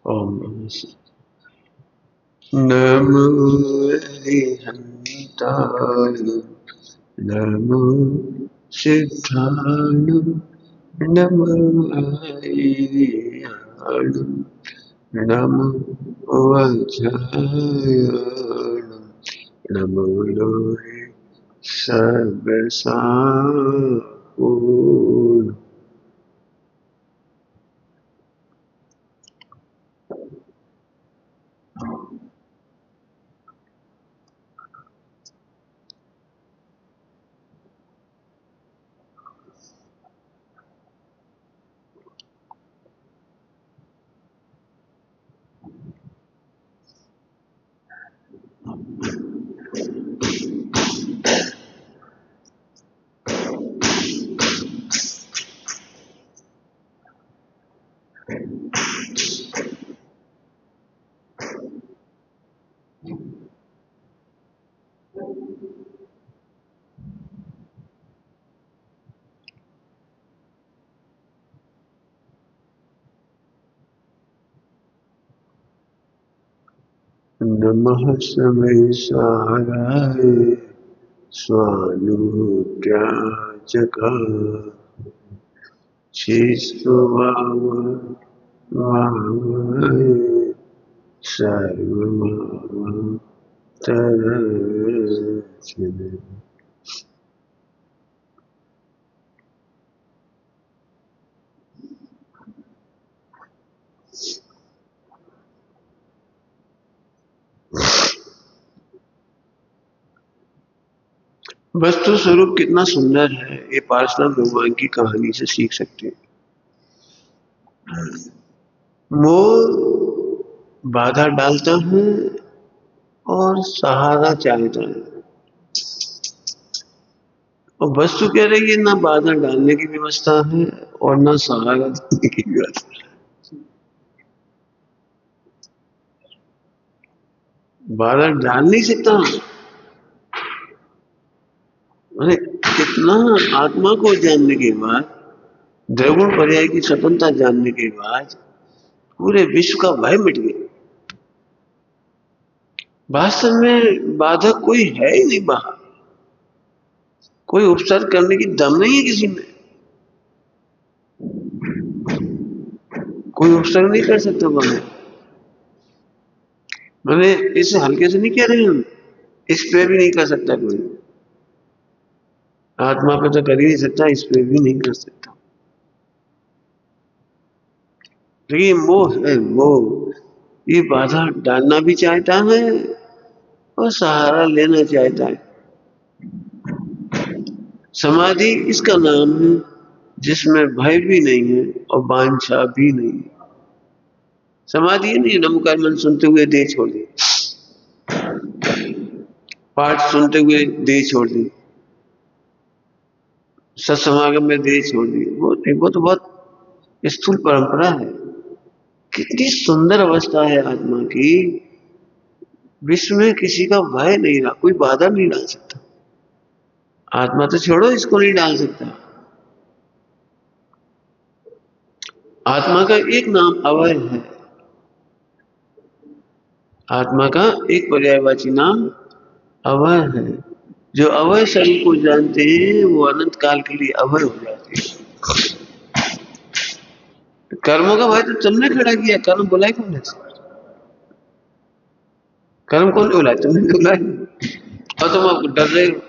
ओम नमः शिवाय। नमो हरिहन्ताय नमो सिद्धाय नमो आर्याय नमो वज्राय नमो लोहे सर्वसापूर्ण। नमः समयसाराय स्वानुत्याजकाय शिस्तुवावाय सर्वमावतरचने। वस्तु स्वरूप कितना सुंदर है, ये पार्षद भगवान की कहानी से सीख सकते हैं। मोह बाधा डालता है और सहारा चाहता है, और वस्तु कह रही है ना बाधा डालने की व्यवस्था है और ना सहारा देने की व्यवस्था। बाधा डाल नहीं सकता। अरे कितना, आत्मा को जानने के बाद, द्रगुण पर्याय की स्वतंत्रता जानने के बाद पूरे विश्व का भय मिट गया। वास्तव में बाधक कोई है ही नहीं बाहर, कोई उपसर्ग करने की दम नहीं है किसी में, कोई उपसर्ग नहीं कर सकता बाहर। मैंने इसे हल्के से नहीं कह रहे हम, इस पे भी नहीं कर सकता कोई, आत्मा पे तो कर ही नहीं सकता, इस पे भी नहीं कर सकता। लेकिन मोह है, मोह ये बाधा डालना भी चाहता है और सहारा लेना चाहता है। समाधि इसका नाम है जिसमें भय भी नहीं है और वांछा भी नहीं है। समाधि ये नहीं नम कर्मन सुनते हुए देह छोड़ दी, पाठ सुनते हुए देह छोड़ दी, सत्समागम में देह छोड़ दी, वो तो बहुत स्थूल परंपरा है। कितनी सुंदर अवस्था है आत्मा की, विश्व में किसी का भय नहीं रहा, कोई बाधा नहीं डाल सकता। आत्मा तो छोड़ो, इसको नहीं डाल सकता। आत्मा का एक नाम अवय है, आत्मा का एक पर्यायवाची नाम अवय है। जो अवय शरीर को जानते हैं वो अनंत काल के लिए अवय हो जाते हैं। कर्मों का भय तो तुमने खड़ा किया, कर्म बुलाए कौन है? कर्म कौन ने बुलाया? तुमने बुलाया, और तुम अब डर रहे हो।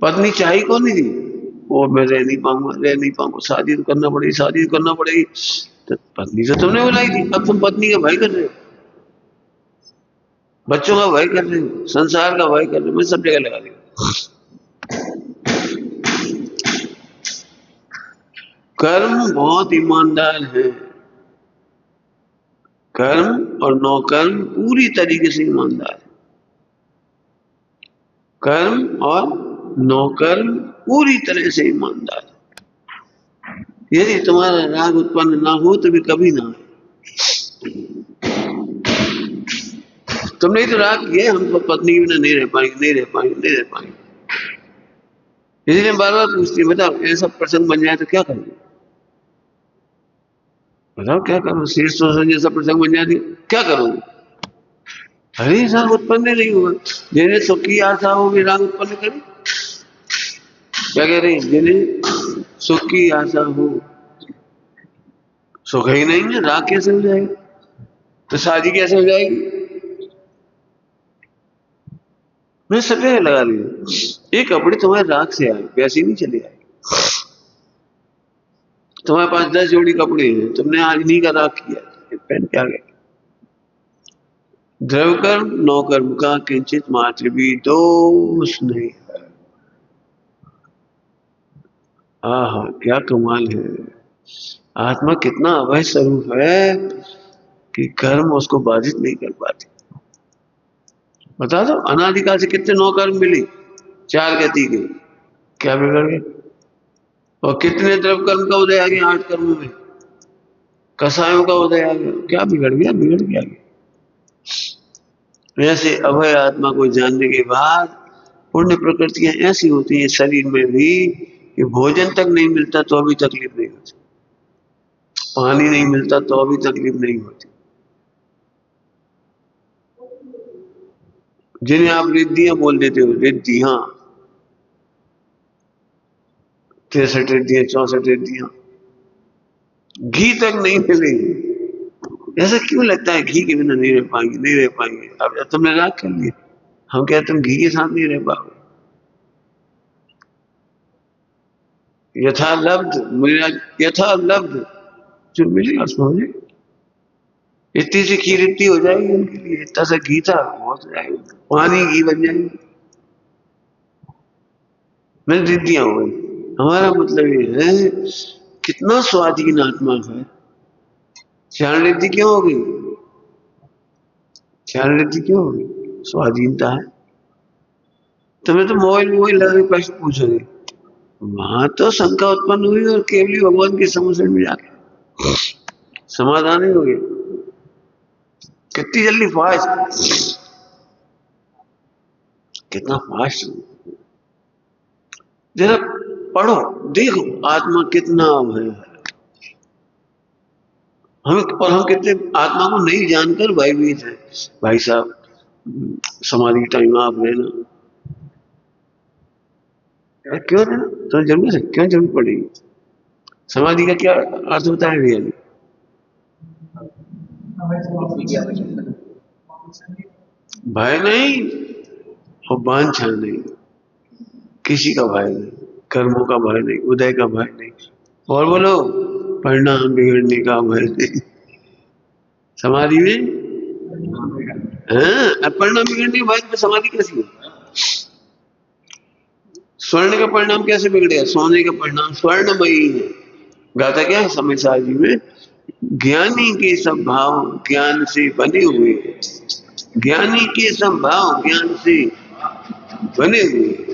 पत्नी चाहिए कौन नहीं थी? वो मैं रह नहीं पाऊंगा, रह नहीं पाऊंगा, शादी तो करना पड़ेगी, शादी तो करना पड़ेगी। तो पत्नी तो तुमने बुलाई थी, अब तुम पत्नी का भय कर रहे हो, बच्चों का भय कर रहे हो, संसार का भय कर रहे हो, मैं सब जगह लगा दी। कर्म बहुत ईमानदार है, कर्म और नौकर्म पूरी तरीके से ईमानदार है। कर्म और नौकर्म पूरी तरह से ईमानदार है। यदि तुम्हारा राग उत्पन्न ना हो तो भी कभी ना आए। तुमने ही तो राग किया हम तो पत्नी के बिना नहीं रह पाएंगे, नहीं रह पाएंगे, नहीं रह पाएंगे। इसलिए बार बार पूछती है, बताओ ऐसा प्रसंग बन जाए तो क्या करोगे? बताओ क्या करो, शीर्ष शोषण जैसा प्रसंग बन जाती, क्या करोगे? हरि राग उत्पन्न नहीं हुआ। जिन्हें सुख की आशा हो वे राग उत्पन्न करें। क्या कह रहे हैं? जिन्हें सुख की आशा हो, सुख ही नहीं है, राग कैसे हो जाएगा? तो शादी कैसे हो जाएगी? मैं सब जगह लगा लिया, ये कपड़े तुम्हारे राग से आए, वैसे ही नहीं चले आए। तुम्हारे पास 10 जोड़ी कपड़े हैं, तुमने आज इन्हीं का राग किया, पहन के आ गए। द्रव्य कर्म नौ कर्म का किंचित मात्र भी दोष नहीं। आहा, क्या कमाल है। आत्मा कितना अभय स्वरूप है कि कर्म उसको बाधित नहीं कर पाती। बता दो, अनादिकाल से कितने नौ कर्म मिली, 4 गति के, क्या बिगड़ गए? और कितने द्रव्य कर्म का उदय आ गया, 8 कर्मों में कसायों का उदय आ गया, क्या बिगड़ गया? बिगड़ गया। वैसे अभय आत्मा को जानने के बाद पुण्य प्रकृतियां ऐसी होती हैं शरीर में भी कि भोजन तक नहीं मिलता तो भी तकलीफ नहीं होती, पानी नहीं मिलता तो भी तकलीफ नहीं होती। जिन्हें आप रिद्धियां बोल देते हो, रिद्धियां, 63 रिद्धियां, 64 रिद्धियां, घी तक नहीं मिलेगी। ऐसा क्यों लगता है घी के बिना नहीं रह पाएंगे, नहीं रह पाएंगे? अब तुमने राग कर लिया, हम कहते तुम घी के साथ नहीं रह पाओगे। यथा लब्ध मेरा, यथा लब्ध जो मिलेगा उसमें हो जाएगा। इतनी सी खीर इतनी हो जाएगी उनके लिए, इतना सा घी था बहुत हो जाएगा, पानी घी बन जाएगी। मैं रिद्धियां हो गई। हमारा मतलब ये है कितना स्वाधीन आत्मा है। ध्यान रिद्धि क्यों हो गई? ध्यान रिद्धि क्यों हो गई? स्वाधीनता है। तुम्हें तो मोबाइल मोबाइल लगा के प्रश्न पूछोगे, वहां तो शंका उत्पन्न हुई और केवली भगवान के समुद्र में जाके समाधान ही हो गया। कितनी जल्दी फास्ट, कितना फास्ट। जरा पढ़ो, देखो आत्मा कितना है। हम और हम कितने आत्मा को नहीं जानकर भयभीत है। भाई साहब, समाधि टाइम आप रहना, क्यों रहना? तो जरूरत है, क्यों जरूरत पड़ेगी? समाधि का क्या अर्थ होता है रियली? भय नहीं और वांछा नहीं, किसी का भय नहीं, कर्मों का भय नहीं, उदय का भय नहीं, और बोलो परिणाम बिगड़ने का भय नहीं। समाधि में हाँ, परिणाम बिगड़ने के भय में समाधि कैसी हो? स्वर्ण का परिणाम कैसे बिगड़ेगा? सोने का परिणाम स्वर्णमयी है। गाता क्या है समय साजी में? ज्ञानी के सब भाव ज्ञान से बने हुए हैं, ज्ञानी के सब भाव ज्ञान से बने हुए हैं।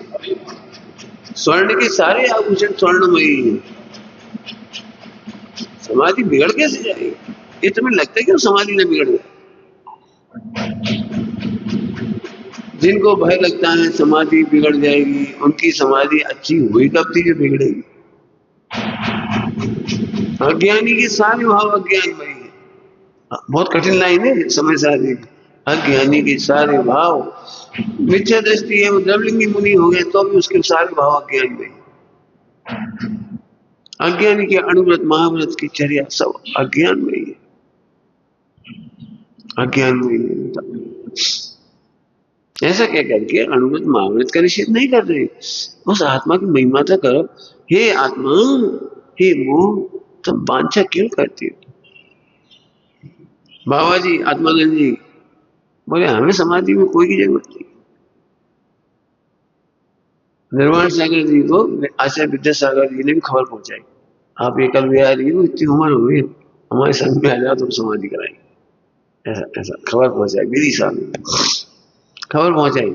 स्वर्ण के सारे आभूषण स्वर्णमयी हैं। समाधि बिगड़ कैसे जाएगी? ये तुम्हें लगता है कि समाधि न बिगड़ जाए? जिनको भय लगता है समाधि बिगड़ जाएगी, उनकी समाधि अच्छी हुई कब थी जो बिगड़ेगी? अज्ञानी के सारे भाव अज्ञानमय है। बहुत कठिन लाइन है समय सारी। अज्ञानी के सारे भाव मिथ्या दृष्टि है, वो द्रवलिंगी मुनि हो गए तो भी उसके सारे भाव अज्ञानमय है। अज्ञानी के अणुव्रत महाव्रत की चर्या सब अज्ञानमय है, अज्ञानमय है। ऐसा क्या करके अणुव्रत महाव्रत का निषेध नहीं कर रहे, उस आत्मा की महिमा तो करो। हे आत्मा, हे मोह, तुम वांछा क्यों करती हो? बाबा जी आत्मानंद जी बोले हमें समाधि में कोई की जरूरत नहीं। निर्वाण सागर जी को आचार्य विद्यासागर जी ने भी खबर पहुंचाई, आप ये कल बिहारी हो, इतनी उम्र हो गई, हमारे संग में आ जाओ, तुम समाधि कराएंगे। ऐसा ऐसा खबर पहुंचाई, विधि साहब खबर पहुंचाई।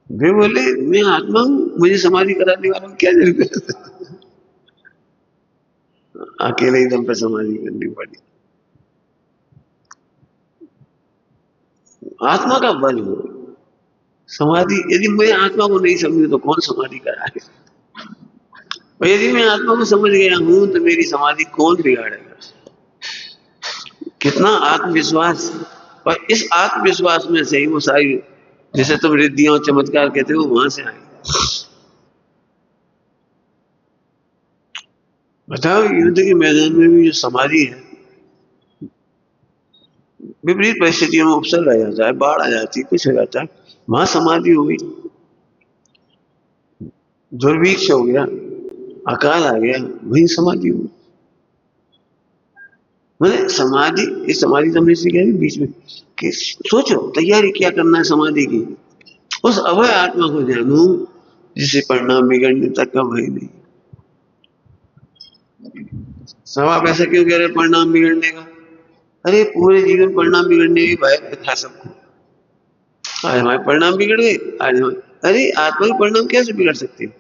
वे बोले मैं आत्मा हूं, मुझे समाधि कराने वालों की क्या जरूरत है? अकेले ही दम पे समाधि करनी पड़ी। आत्मा का बल हो समाधि। यदि मैं आत्मा को नहीं समझू तो कौन समाधि कराए? और यदि मैं आत्मा को समझ गया हूं तो मेरी समाधि कौन बिगाड़ेगा? कितना आत्मविश्वास। और इस आत्मविश्वास में से ही वो सारी, जैसे तुम रिद्धियां और चमत्कार कहते हो, वहां से आए। बताओ, युद्ध के मैदान में भी जो समाधि है, विपरीत परिस्थितियों में उपसर्ग आ जाता है, बाढ़ आ जाती है, कुछ हो जाता है, वहां समाधि हो गई, दुर्भिक्ष हो गया, अकाल आ गया, वही समाधि हो गई। मतलब समाधि, ये समाधि तुमने सीखा है बीच में कि सोचो तैयारी क्या करना है समाधि की। उस अभय आत्मा को जानो जिसे परिणाम बिगड़ने तक का भय नहीं। सब आप ऐसा क्यों कह रहे परिणाम बिगड़ने का? अरे पूरे जीवन परिणाम बिगड़ने की भय था सबको। आज हमारे परिणाम बिगड़ गए, आज हमारे, अरे आत्मा के परिणाम कैसे बिगड़ सकते हैं?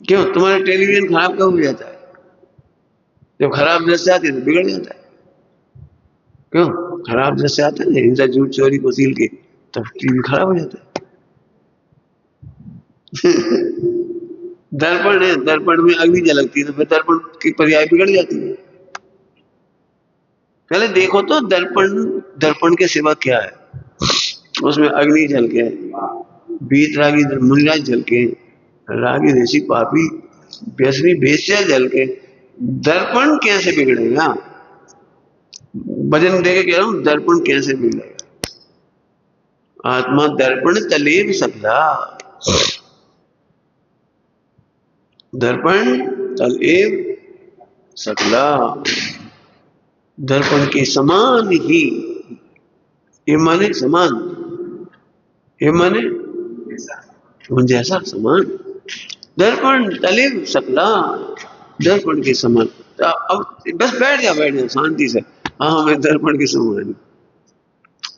क्यों? तुम्हारा टेलीविजन खराब कब हो जाता है? जब खराब दृश्य आती है तो बिगड़ जाता है। क्यों? खराब दृश्य आते हैं, हिंसा, झूठ, चोरी, वसील के, तब टीवी खराब हो जाता है। दर्पण है, दर्पण में अग्नि झलकती है तो फिर दर्पण की पर्याय बिगड़ जाती है। पहले देखो तो दर्पण, दर्पण के सिवा क्या है? उसमें अग्नि झलके, बीतरागी मुनिराज झलके, रागी ऋषि पापी व्यसनी वेश्या झलके, दर्पण कैसे बिगड़ेगा? वजन देके कह रहा हूं, दर्पण कैसे बिगड़ेगा? आत्मा दर्पण तलेब सकला, दर्पण तलेब सकला, दर्पण के समान ही, ये माने समान, ये माने जैसा समान, दर्पण तलेब सकला, दर्पण के समान। तो अब बस बैठ जा, बैठ जा शांति से। हाँ, हमें दर्पण के समान।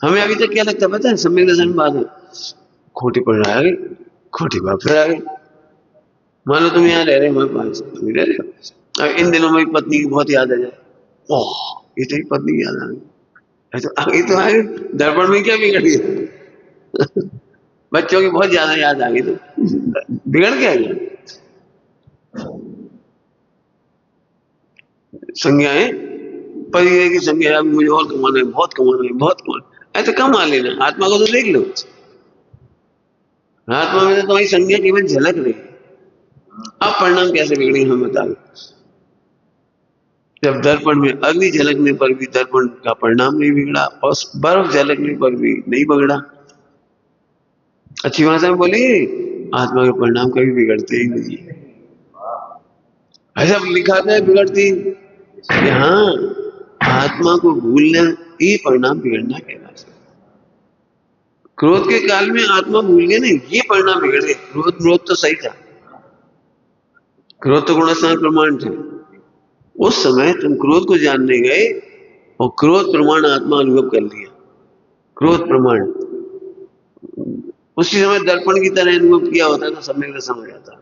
हमें अभी तक क्या लगता है पता है? सम्यक दर्शन बात है, खोटी पढ़ रहा है, खोटी बात फिर आ गई। मान लो तुम यहाँ रह रहे हो, हमारे पास तुम रह रहे हो, अब इन दिनों मेरी पत्नी की बहुत याद आ जाए, ओह ये तेरी पत्नी की याद आ गई, तो आगे तो आगे दर्पण में क्या बिगड़ गया? बच्चों की बहुत ज्यादा याद आ गई तो बिगड़ क्या गया? संज्ञाएं, परिवार की संज्ञा, अभी मुझे और कमाना है, बहुत कमाना है, बहुत कमाना है, तो कमा लेना, आत्मा को तो देख लो। आत्मा में तो तुम्हारी संज्ञा केवल झलक रही। अब परिणाम कैसे बिगड़े हम बता दो। जब दर्पण में अग्नि झलकने पर भी दर्पण का परिणाम नहीं बिगड़ा, और बर्फ झलकने पर भी नहीं बिगड़ा। अच्छी भाषा में बोली, आत्मा के परिणाम कभी बिगड़ते ही नहीं। ऐसा लिखा था बिगड़ती, हाँ, आत्मा को भूलना ही परिणाम बिगड़ना कहलाता है। क्रोध के काल में आत्मा भूल गए नहीं, ये परिणाम बिगड़ गए। क्रोध तो सही था, क्रोध तो गुणस्थान प्रमाण थे। उस समय तुम क्रोध को जानने गए और क्रोध प्रमाण आत्मा अनुभव कर लिया, क्रोध प्रमाण। उसी समय दर्पण की तरह अनुभव किया होता तो सम्यक दर्शन हो जाता।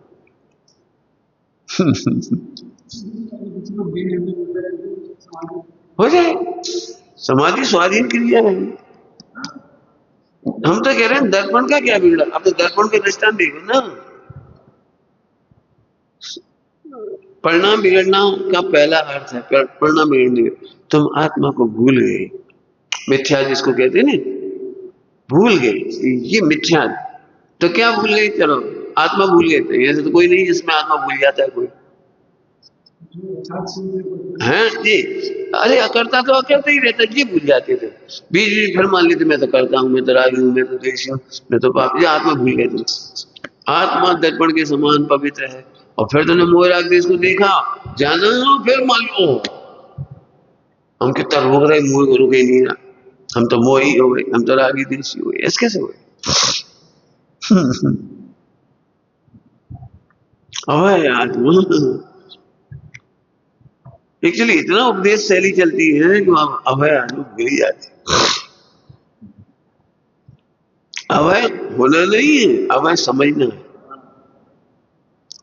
हो जाए, समाधि स्वाधीन क्रिया है। हम तो कह रहे हैं दर्पण का क्या बिगड़ा? अब तो दर्पण के दृष्टांत देखो ना। परिणाम बिगड़ना का पहला अर्थ है परिणाम बिगड़ने। तुम आत्मा को भूल गए, मिथ्या जिसको कहते हैं ना, भूल गए, ये मिथ्या। तो क्या भूल गए? चलो आत्मा भूल गए थे, ऐसे तो कोई नहीं जिसमें आत्मा भूल जाता है कोई, है जी। अरे अकर्ता तो अकर्ता ही रहता, जी भूल जाते थे बीच बीच, फिर मान लेते मैं तो करता हूँ, मैं तो रागी हूँ, मैं तो देशी हूँ, मैं तो पापी। आत्मा भूल गए थे। आत्मा दर्पण के समान पवित्र है। और फिर तुमने मोह राग देश को देखा, जाना, फिर मान लो हम कितना रोक रहे, मोह को रुके ही नहीं ना, हम तो मोही हो गए, हम तो रागी देशी हो गए। ऐसे कैसे हुए? अभय आत्मा, एक्चुअली इतना उपदेश शैली चलती है कि अभय आत्मा गिर जाती। अभय होना नहीं है, अभय समझना है,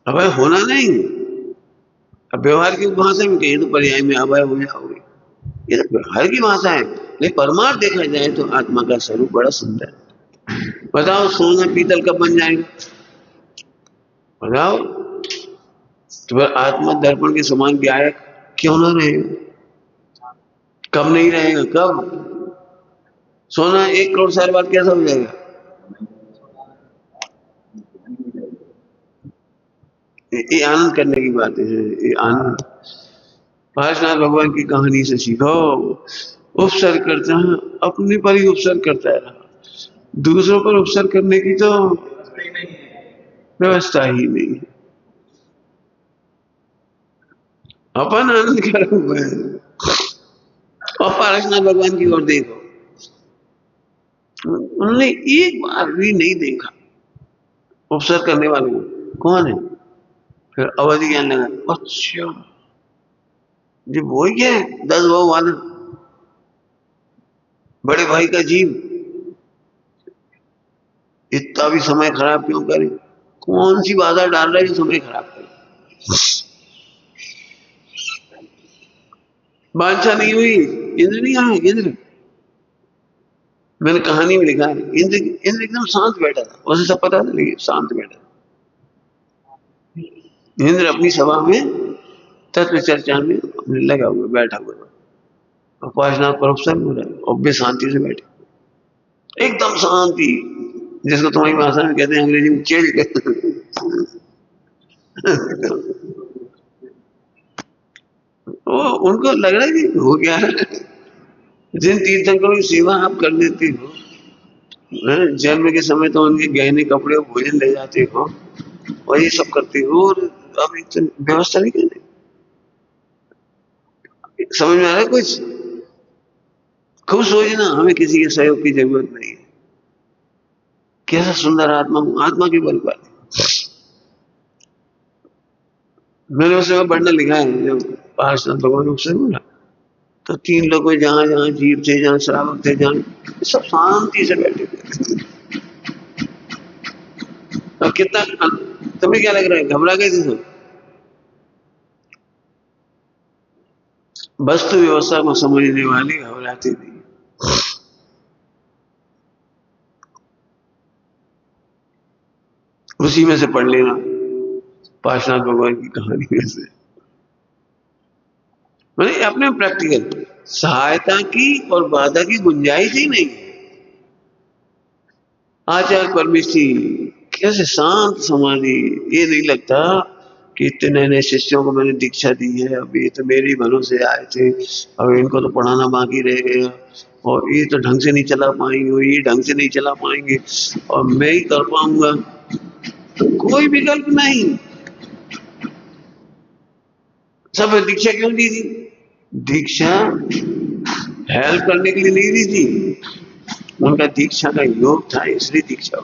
अभय होना नहीं। अब व्यवहार की भाषा में कहीं तो पर्याय में अभय हो जाओगे, ये तो व्यवहार की भाषा है। लेकिन परमार्थ देखा जाए तो आत्मा का स्वरूप बड़ा सुंदर है। बताओ सोना पीतल कब बन जाएगा? बताओ, तो फिर आत्मा दर्पण के समान गायक क्यों ना रहेगा? कब नहीं रहेगा? कब? सोना 1 करोड़ साल बाद कैसा हो जाएगा? ये आनंद करने की बातें हैं, ये आनंद। पार्शनाथ भगवान की कहानी से सीखो। उपसर्ग करता है, अपने पर ही उपसर्ग करता है, दूसरों पर उपसर्ग करने की तो व्यवस्था ही नहीं है। अपन आनंद कर हुए हैं। और पार्शनाथ भगवान की ओर देखो, उन्होंने एक बार भी नहीं देखा उपसर्ग करने वाले को। कौन है? फिर अवधि ज्ञान लगा, अच्छा ये वो ही है 10 भाव वाला, बड़े भाई का जीव। इतना भी समय खराब क्यों करे? कौन सी बाधा डाल रहा है जो समय खराब करे? बादशाह नहीं हुई, इंद्र नहीं आया। इंद्र, मैंने कहानी में लिखा है, इंद्र इंद्र एकदम शांत बैठा था, उसे सब पता था लेकिन शांत बैठा था। इंद्र अपनी सभा में तत्व चर्चा में लगा हुआ बैठा हुआ था, उपासना पर अवसर हो रहा है और वे शांति से बैठे, एकदम शांति, जिसको तुम्हारी भाषा में कहते हैं अंग्रेजी में चिल। वो उनको लग रहा है कि हो गया है। जिन तीर्थंकरों की सेवा आप कर देते हो, जन्म के समय तो उनके गहने कपड़े भोजन ले जाते हो और ये सब करते हो, और अब इतनी व्यवस्था नहीं करते। समझ में आ रहा है कुछ? खूब सोचना, हमें किसी के सहयोग की जरूरत नहीं है। कैसा सुंदर आत्मा, आत्मा के बल पर। मैंने उस समय वर्णन लिखा है, जब पार्षद भगवान उससे बोला तो 3 लोग जहां जहां जीव थे, जहां श्रावक थे, जहां सब शांति से बैठे थे। और कितना, तुम्हें क्या लग रहा है घबरा गए थे सब? वस्तु व्यवस्था को समझने वाले घबराते नहीं। उसी में से पढ़ लेना, पार्षनाथ भगवान की कहानी में से। मैंने अपने प्रैक्टिकल सहायता की और बाधा की गुंजाइश ही नहीं। आचार्य परमेश्वरी कैसे शांत समाधि, ये नहीं लगता कि इतने नए नए शिष्यों को मैंने दीक्षा दी है, अब ये तो मेरे ही भरोसे आए थे, अब इनको तो पढ़ाना बाकी रह गया, और ये तो ढंग से नहीं चला पाएंगे, ये ढंग से नहीं चला पाएंगे, और मैं ही कर पाऊंगा। तो कोई विकल्प नहीं। सब दीक्षा क्यों दी थी? दीक्षा हेल्प करने के लिए नहीं दी थी, उनका दीक्षा का योग था, इसलिए दीक्षा।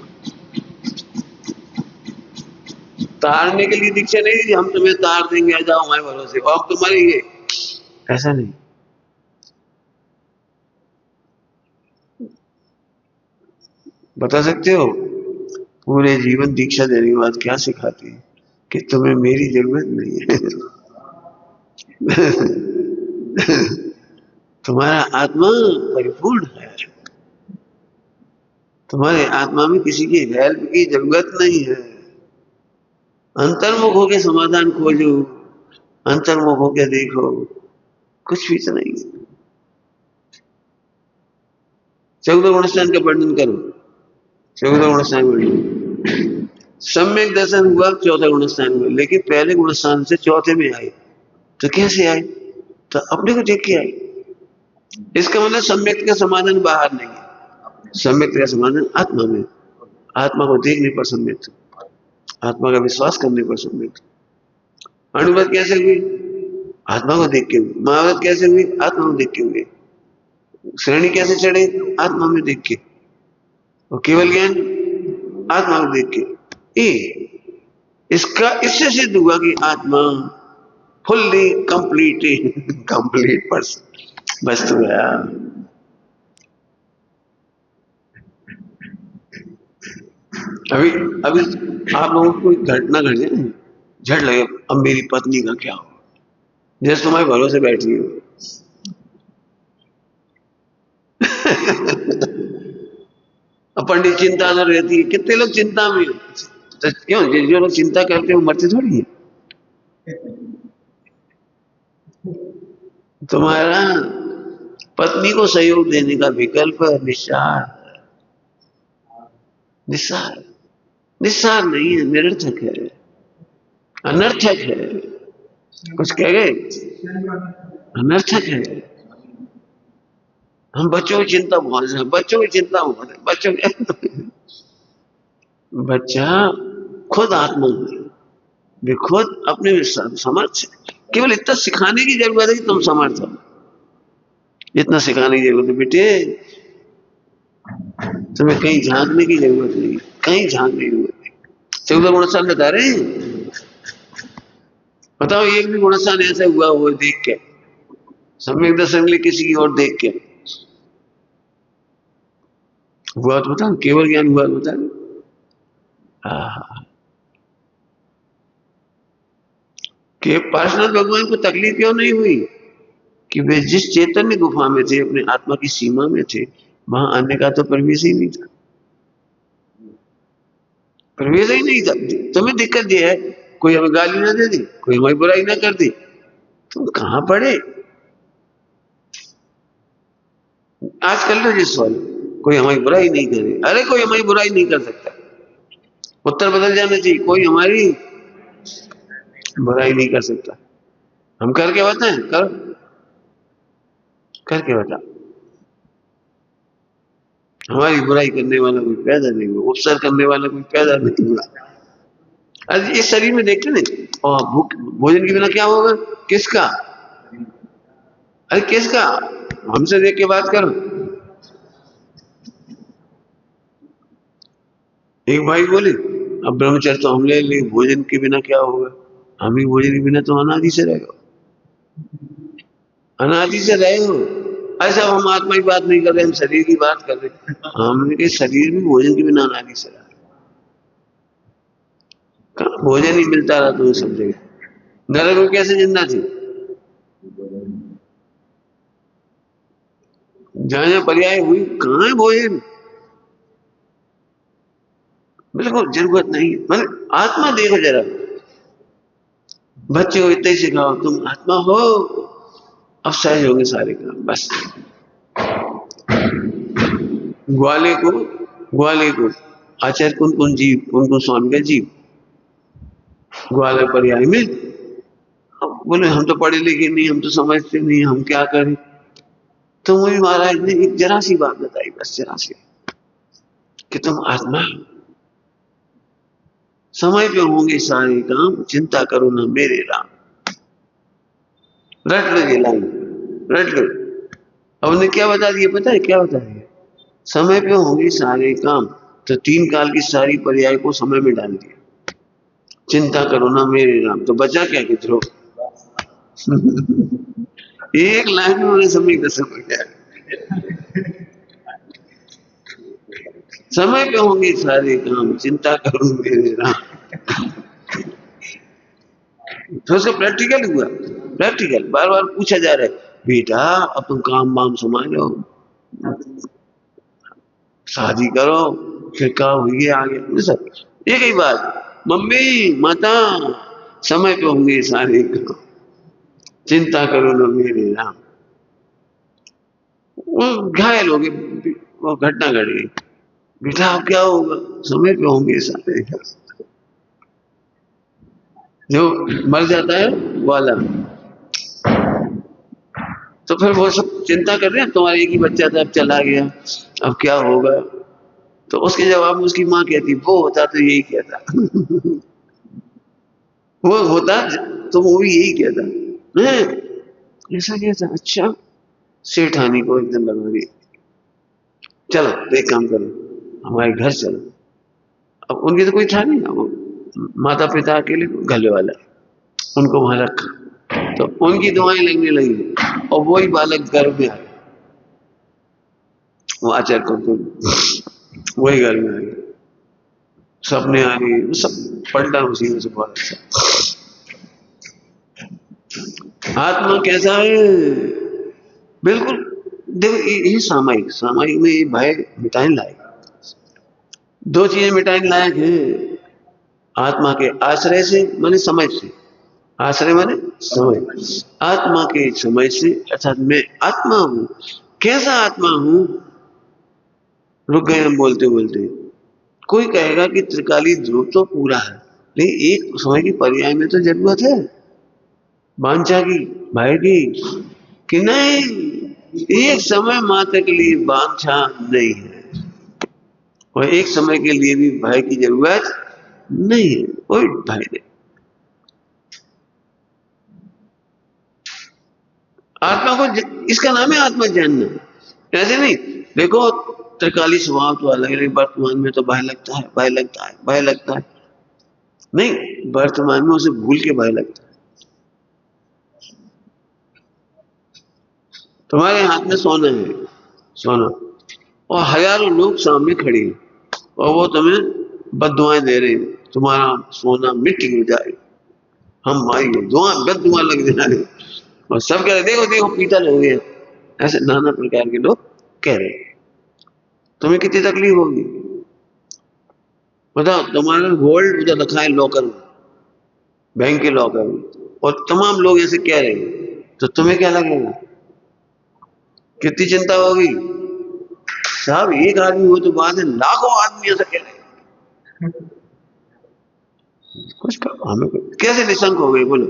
तारने के लिए दीक्षा नहीं दी, हम तुम्हें तार देंगे, आ जाओ हमारे भरोसे, और अब तुम्हारे ये, ऐसा नहीं। बता सकते हो पूरे जीवन दीक्षा देने के बाद क्या सिखाती है? कि तुम्हें मेरी जरूरत नहीं है। तुम्हारा आत्मा परिपूर्ण है, तुम्हारे आत्मा में किसी की हेल्प की जरूरत नहीं है। अंतर्मुख होकर समाधान खोजो, अंतर्मुख होकर देखो, कुछ भी तो नहीं। 14 गुणस्थान का वर्णन करो, 14 गुणस्थान वर्णन। सम्यक दर्शन हुआ 14 गुणस्थान में, लेकिन पहले गुणस्थान से चौथे में आए, तो कैसे आए? तो अपने को देख के आए। इसका मतलब सम्यक का समाधान बाहर नहीं है, सम्यक का समाधान आत्मा में। आत्मा को देखने पर सम्यक, आत्मा का विश्वास करने पर सम्यक। अनुभव कैसे हुई? आत्मा को देख के हुई। महावत कैसे हुई? आत्मा को देख के हुई। श्रेणी कैसे चढ़े? आत्मा में देख के। और केवल ज्ञान आत्मा को देख के। इसका इससे सिद्ध हुआ कि आत्मा फुल्ली कंप्लीट कंप्लीट पर्सन वस्तु है। अभी अभी आप लोगों को एक घटना घट जाए, झट लगे अब मेरी पत्नी का क्या हो, जैसे तुम्हारे भरोसे बैठी हो। पंडित चिंता न रहती है, कितने लोग चिंता में, तो क्यों जो लोग चिंता करते हैं वो मरते थोड़ी है। तुम्हारा पत्नी को सहयोग देने का विकल्प निस्सार, निस्सार, निस्सार नहीं है, निरर्थक है, अनर्थक है। कुछ कह गए, अनर्थक है। हम बच्चों की चिंता बहुत है, बच्चों की चिंता बहुत है, बच्चों की बच्चा खुद आत्मा है, वे खुद अपने समर्थ है। केवल इतना सिखाने की जरूरत है कि तुम समर्थ हो, इतना सिखाने की जरूरत है बेटे। तुम्हें कहीं झांकने की जरूरत नहीं, कहीं झांकने की जरूरत नहीं। 14 गुणस्थान बता रहे हैं। बताओ एक भी गुणस्थान ऐसा हुआ वो देख के, सम्यक दर्शन के लिए किसी की ओर देख के हुआ तो बताओ, केवल ज्ञान हुआ तो बताओ। कि पार्षद भगवान को तकलीफ क्यों नहीं हुई कि वे जिस चैतन्य गुफा में थे, अपने आत्मा की सीमा में थे, वहां आने का तो प्रवेश ही नहीं था, प्रवेश ही नहीं था। तुम्हें दिक्कत यह है कोई हमें गाली ना दे दी, कोई हमारी बुराई ना कर दी, तुम कहां पड़े। आज कर लो जिस सवाल, कोई हमारी बुराई नहीं करे, अरे कोई हमारी बुराई नहीं कर सकता। उत्तर बदल जाना चाहिए, कोई हमारी बुराई नहीं कर सकता। हम करके बताएं, करो करके बता। हमारी बुराई करने वाला कोई पैदा नहीं हुआ, उपसर करने वाला कोई पैदा नहीं हुआ। अरे इस शरीर में देखते नहीं, और भूख भोजन के बिना क्या होगा, किसका, अरे किसका, हमसे देख के बात करो। एक भाई बोले अब ब्रह्मचर्य तो हम ले लेंगे, भोजन के बिना क्या होगा। हम ही भोजन के बिना तो अनादि से रहेगा, अनादि से रहे हो। ऐसा हम आत्मा की बात नहीं कर रहे, हम शरीर की बात कर रहे हैं। हमने के शरीर भी भोजन के बिना अनादि से रहा, कहाँ भोजन ही मिलता रहा तुम्हें सब जगह। नरक में कैसे जिंदा थी, जहां जहां पर्याय हुई कहाँ है भोजन, बिल्कुल जरूरत नहीं। मतलब आत्मा देखो जरा, बच्चे को इतना ही सिखाओ तुम आत्मा हो, अब सहज होंगे सारे काम। बस ग्वाले को आचार्य कौन कौन जीव, कौन कौन स्वामी का जीव, ग्वाले पर्याय में। अब बोले हम तो पढ़े लिखे नहीं, हम तो समझते नहीं, हम क्या करें। तो वही महाराज ने एक जरा सी बात बताई, बस जरा सी, कि तुम आत्मा हो, समय पे होंगे सारे काम, चिंता करो ना मेरे राम। रट लो ये लाइन, रट लो। अब उन्हें क्या बता दिया, पता है क्या बता दिया, समय पे होंगे सारे काम। तो 3 काल की सारी पर्याय को समय में डाल दिया, चिंता करो ना मेरे राम। तो बचा क्या कि ध्रुव। एक लाइन में उन्हें समय का समझ गया, समय पे होंगे सारे काम, चिंता करो मेरे राम। तो उसका प्रैक्टिकल हुआ, प्रैक्टिकल बार बार पूछा जा रहा है, बेटा अब तुम काम वाम संभालो, शादी करो, फिर क्या हुई आगे सब एक ही बात। मम्मी माता समय पे होंगे सारे काम, चिंता करो ना मेरे राम। वो घायल हो गए, वो घटना घट गई, बेटा अब क्या होगा, समय पे होंगे सारे काम। जो मर जाता है वाला, तो फिर वो सब चिंता कर रहे हैं, तुम्हारा एक ही बच्चा था अब चला गया, अब क्या होगा। तो उसके जवाब में उसकी माँ कहती, वो होता तो यही कहता। वो होता तो वो भी यही कहता, नहीं ऐसा कहता। अच्छा, सेठानी को एक दिन लगा दिया, चलो तो एक काम करो हमारे घर चलो। अब उनकी तो कोई था नहीं, वो माता पिता अकेले गले वाला, उनको वहां रखा। तो उनकी दुआएं लगने लगी, और वही बालक गर्भ में आया, वो आचार्य को वही घर में आ गया, सपने आ गए, वो सब पलटा उसी में से बहुत अच्छा। आत्मा कैसा है, बिल्कुल देखो ये सामायिक, सामायिक में ये भय मिटाने लायक, 2 चीजें मिटाने लायक है। आत्मा के आश्रय से माने समझ से, आश्रय माने समझ, आत्मा के समझ से, अर्थात मैं आत्मा हूं। कैसा आत्मा हूं? रुक गए हम बोलते बोलते। कोई कहेगा कि त्रिकाली ध्रुव तो पूरा है, लेकिन एक समय की पर्याय में तो जरूरत है वांछा की, भय की, कि नहीं, एक समय मात्र के लिए वांछा नहीं है और एक समय के लिए भी भय की जरूरत नहीं है, कोई भय नहीं। आत्मा को इसका नाम है आत्मा जानना, ऐसे नहीं। देखो त्रिकाली स्वभाव तो अलग है, वर्तमान में तो भय लगता है, भय लगता है, भय लगता है, नहीं, वर्तमान में उसे भूल के भय लगता है। तुम्हारे हाथ में सोना है, सोना, और हजारों लोग सामने खड़े हैं और वो तुम्हें बददुआएं दे रहे हैं, तुम्हारा सोना मिट्टी हो जाए, हम मारेंगे, दुआ बददुआ लग जाए, और सब कह रहे देखो देखो पीतल हो गया, ऐसे नाना प्रकार के लोग कह रहे हैं। तुम्हें कितनी तकलीफ होगी? बताओ, तुम्हारा गोल्ड उधर रखा है लॉकर में, बैंक के लॉकर में, और तमाम लोग ऐसे कह रहे हैं, तो तुम्हें क्या लगेगा? कितनी चिंता होगी? साहब एक आदमी हो तो बात है, लाखों आदमी ऐसा कह रहे हैं, कुछ हमें कैसे निशंक हो गए बोलो?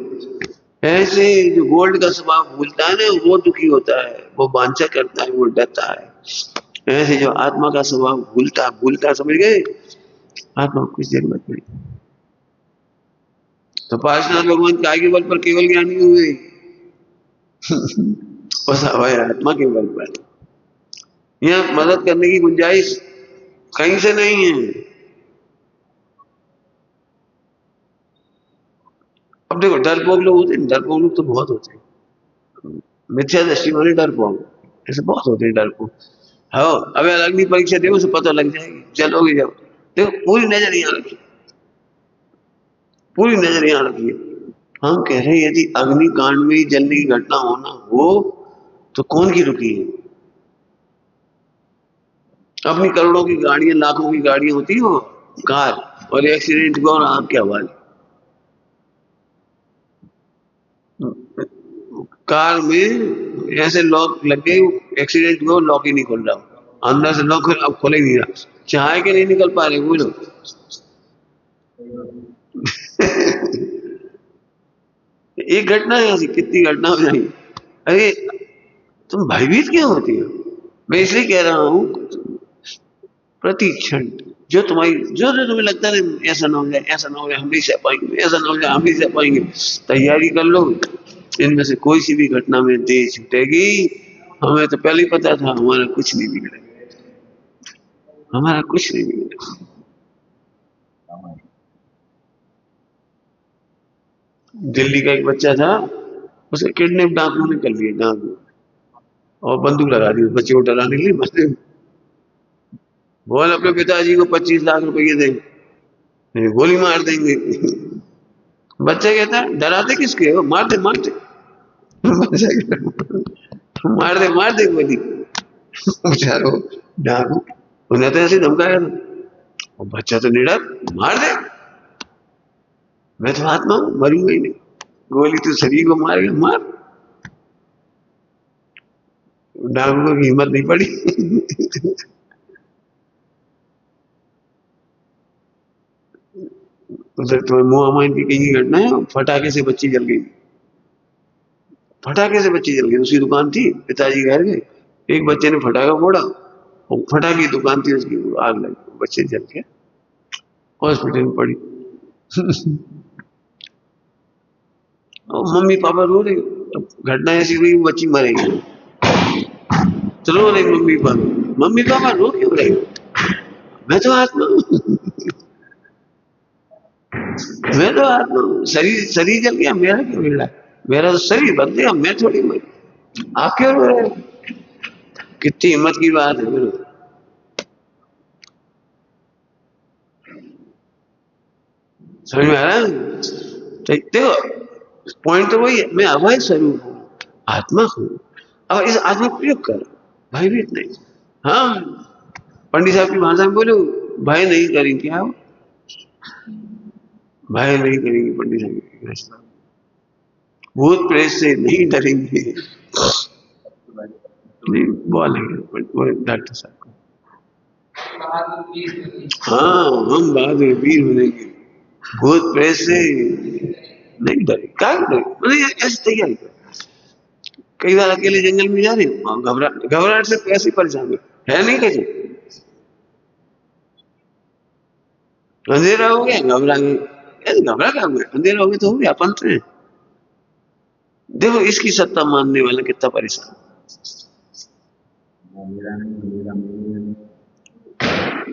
ऐसे जो गोल्ड का स्वभाव भूलता है ना, वो दुखी होता है, वो वांछा करता है, वो डरता है। ऐसे जो आत्मा का स्वभाव भूलता भूलता, समझ गए, आत्मा को कुछ जरूरत नहीं। तो पार्श्वनाथ भगवान काय के बल पर केवल ज्ञानी हुए? भाई आत्मा के बल पर। यहाँ मदद करने की गुंजाइश कहीं से नहीं है। अब देखो डरपोक लोग होते हैं, डरपोक लोग तो बहुत होते हैं, मिथ्या दृष्टि वाले डरपोक ऐसे बहुत होते हैं डरपोक। हाँ, अब अग्नि परीक्षा देखो उसे पता लग जाएगी, चलोगे जब, देखो पूरी नजर यहाँ रखिए, पूरी नजर यहाँ रखिए। हम कह रहे हैं यदि अग्निकांड में ही जलने की घटना होना हो तो कौन की रुकी है? अपनी करोड़ों की गाड़ियां, लाखों की गाड़ियां होती है वो कार, और एक्सीडेंट हुआ और आपके हवाले। कार में ऐसे लॉक लग गए, एक्सीडेंट हुआ, लॉक ही नहीं खुल रहा, अंदर से लॉक अब खोले नहीं रहा, चाहे के नहीं निकल पा रहे वो लोग। एक घटना है ऐसी, कितनी घटना हो जाएगी। अरे तुम भयभीत क्यों होती हो? मैं इसलिए कह रहा हूं, प्रति क्षण जो तुम्हारी जो तुम्हें लगता है ऐसा ना हो जाए, ऐसा ना हो जाए, हम नहीं सह पाएंगे, ऐसा ना हो जाए, हम नहीं सह पाएंगे, तैयारी कर लो। इनमें से कोई सी भी घटना में देह छूटेगी, हमें तो पहले ही पता था हमारा कुछ नहीं बिगड़ेगा, हमारा कुछ नहीं बिगड़ेगा। दिल्ली का एक बच्चा था, उसे किडनैप डाकुओं ने कर लिया, डाकू, और बंदूक लगा दी बच्चे को डराने के लिए, बच्चे बोल अपने पिताजी को 25 लाख रुपए दे, गोली मार देंगे। बच्चा कहता है डराते किसके हो, मार दे मार दे। बच्चा कहता, मार दे गोली। बेचारो डाकू, उन्हें तो ऐसे धमकाया था, और बच्चा तो निडर, मार दे, मैं तो आत्मा हूं, मरूंगा ही नहीं, गोली तो शरीर को मारेगा, मार। डाकू की हिम्मत नहीं पड़ी। उधर तो मोहम्मद की कहीं घटना है, फटाके से बच्ची जल गई, फटाके से बच्ची जल गई, उसकी दुकान थी, पिताजी घर गए, एक बच्चे ने फटाका फोड़ा, और फटाके की दुकान थी उसकी, आग लगी, बच्चे जल के हॉस्पिटल में पड़ी। और मम्मी पापा रो रहे, अब घटना ऐसी हुई बच्ची मरेगी, चलो रहे मम्मी पापा रो क्यों रहे? मैं तो आत्मा हूं, मैं तो आत्मा हूं, शरीर शरीर जल गया, मेरा क्यों मिल रहा है? मेरा तो शरीर बन गया, मैं थोड़ी मरी, आप क्यों रो रहे हो? कितनी हिम्मत की बात है मेरे। समझ में आ रहा है? तो देखो पॉइंट तो वही है, मैं अभय स्वरूप हूं, आत्मा हूं, और इस आत्मा को प्रयोग कर, भयभीत नहीं। हाँ, पंडित साहब की भाषा में बोलो, भय नहीं करें क्या हो? भय नहीं करेंगे पंडित जी, भूत प्रेत से नहीं डरेंगे। नहीं बोलेंगे डॉक्टर साहब को, हाँ हम बाद में वीर बनेंगे, भूत प्रेत से नहीं डरे, क्या डरे, मतलब ऐसी तैयारी कर। कई बार अकेले जंगल में जा रहे हो, घबराहट से कैसे परेशान है नहीं कैसे, अंधेरा हो गया घबरा गए, घबरा क्या हुआ, अंधेरा हो गया तो हो गया, पंथ है। देखो इसकी सत्ता मानने वाला कितना परेशान।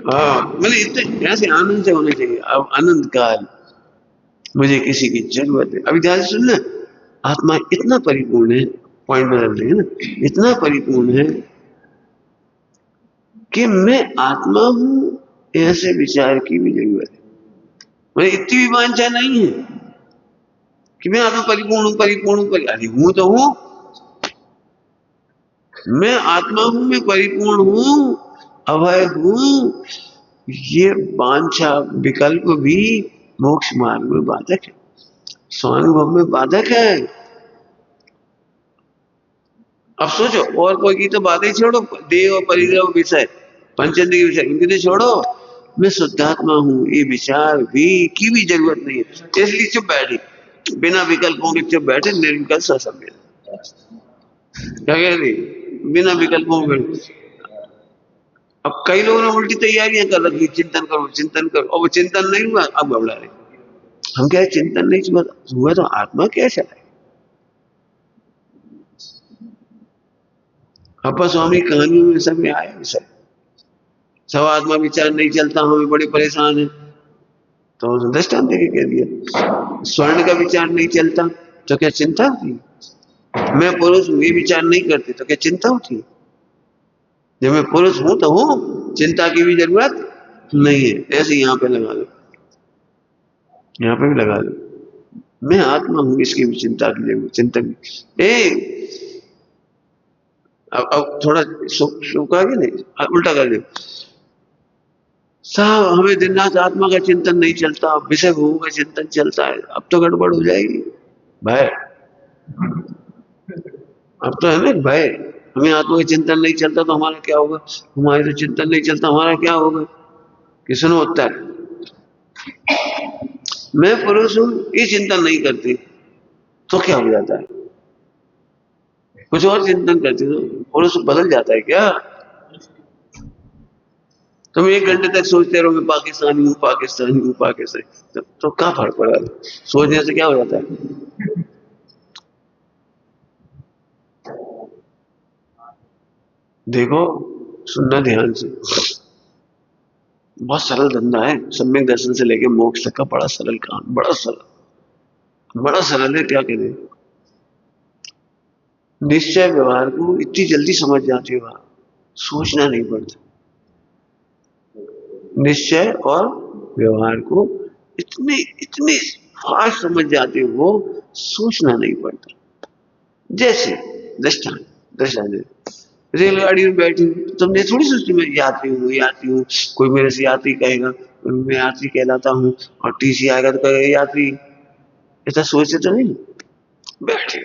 हाँ मतलब इतने ऐसे आनंद से होने चाहिए। अब आनंद काल मुझे किसी की जरूरत है, अभी ध्यान से सुनना, आत्मा इतना परिपूर्ण है, पॉइंट बदल देंगे ना, इतना परिपूर्ण है कि मैं आत्मा हूं ऐसे विचार की भी जरूरत है। मुझे इतनी भी वांछा नहीं है कि मैं आत्मा परिपूर्ण हूं, परिपूर्ण हूं, अरे हूं तो हूं, मैं आत्मा हूं, मैं परिपूर्ण हूं, अभय हूं। ये वांछा विकल्प भी मोक्ष मार्ग में बाधक है, स्वानुभव में बाधक है। अब सोचो, और कोई की तो बातें छोड़ो, देह और परिग्रह विषय, पंचेंद्र के विषय इनके तो छोड़ो, मैं शुद्धात्मा हूं ये विचार भी की भी जरूरत नहीं है, इसलिए चुप बैठे, बिना विकल्पों के चुप बैठे, निर्विकल्प ससंवेद। क्या कह रही, बिना विकल्पों के। अब कई लोगों ने उल्टी तैयारियां कर रखी, चिंतन करो चिंतन करो, और वो चिंतन नहीं हुआ अब घबरा रहे। हम क्या चिंतन नहीं हुआ तो आत्मा कैसा है। अपर स्वामी कहानियों में सब में आया, सब आत्मा विचार नहीं चलता, हमें बड़े परेशान है, तो दृष्टांत देके कह दिया। स्वर्ण का विचार नहीं चलता तो क्या चिंता होती, मैं पुरुष हूं ये विचार नहीं करते तो क्या चिंता होती, जब मैं पुरुष हूं तो हूं, चिंता की भी जरूरत नहीं है। ऐसे यहाँ पे लगा लो, यहाँ पे भी लगा लो, मैं आत्मा हूं इसकी भी चिंता की जरूरत, चिंतन अब थोड़ा सूखा के नहीं, उल्टा कर दो साहब, हमें दिन रात आत्मा का चिंतन नहीं चलता, विषय भोगों का चिंतन चलता है, अब तो गड़बड़ हो जाएगी भाई। अब तो है ना भाई, हमें आत्मा का चिंतन नहीं चलता तो हमारा क्या होगा, हमारे तो चिंतन नहीं चलता हमारा क्या होगा, किसने होता है, मैं पुरुष हूं ये चिंतन नहीं करती तो क्या हो जाता है, कुछ और चिंतन करती तो पुरुष बदल जाता है क्या। तुम 1 घंटे तक सोचते रहो मैं पाकिस्तानी हूँ पाकिस्तानी हूँ पाकिस्तानी, तो क्या फर्क पड़ा, सोचने से क्या हो जाता है। देखो सुनना ध्यान से, बहुत सरल धंधा है, सम्यक दर्शन से लेके मोक्ष तक का बड़ा सरल काम, बड़ा सरल है, क्या कहते हैं। निश्चय व्यवहार को इतनी जल्दी समझ जाते हो आप, सोचना नहीं पड़ता, निश्चय और व्यवहार को इतने इतने फास्ट समझ जाते हो, सोचना नहीं पड़ता। जैसे दृष्टांत दृष्टांत, रेलगाड़ी में बैठी हूँ, तुमने थोड़ी सोची मैं यात्री हूँ यात्री हूँ, कोई मेरे से यात्री कहेगा मैं यात्री कहलाता हूँ, और टीसी आएगा तो कहेगा यात्री, ऐसा सोचते तो नहीं, बैठे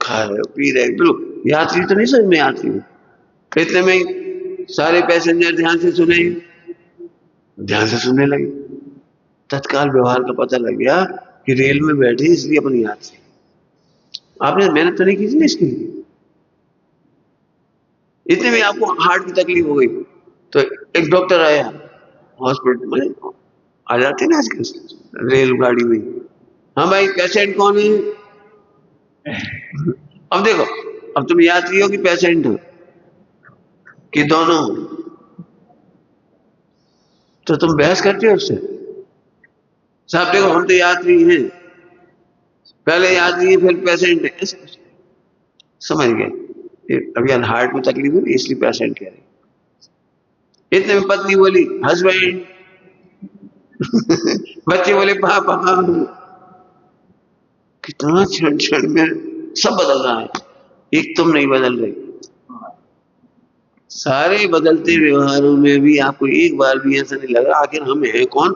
खा रहे हो पी रहे हो, बिल्कुल यात्री तो नहीं समझ में यात्री हूँ। इतने में सारे पैसेंजर ध्यान से सुनने लगे, तत्काल व्यवहार का पता लग गया कि रेल में बैठे इसलिए अपनी यात्री, आपने मेहनत तो नहीं की थी ना इसके लिए। इतने में आपको हार्ट की तकलीफ हो गई तो एक डॉक्टर आया हॉस्पिटल में, आ जाते ना आजकल रेलगाड़ी में, हाँ भाई पेशेंट कौन है, अब देखो, अब तुम यात्री हो कि पेशेंट हो कि दोनों हो, तो तुम बहस करते हो उससे, साहब देखो हम तो यात्री हैं, पहले यात्री है फिर पेशेंट है, समझ गए। अभी हार्ट में तकलीफ हुई इसलिए पेशेंट कह रहे। इतने में पत्नी बोली हस्बैंड, बच्चे बोले पापा, कितना क्षण क्षण में सब बदल रहा है, एक तुम नहीं बदल रही। सारे बदलते व्यवहारों में भी आपको एक बार भी ऐसा नहीं लगा आखिर हम हैं कौन,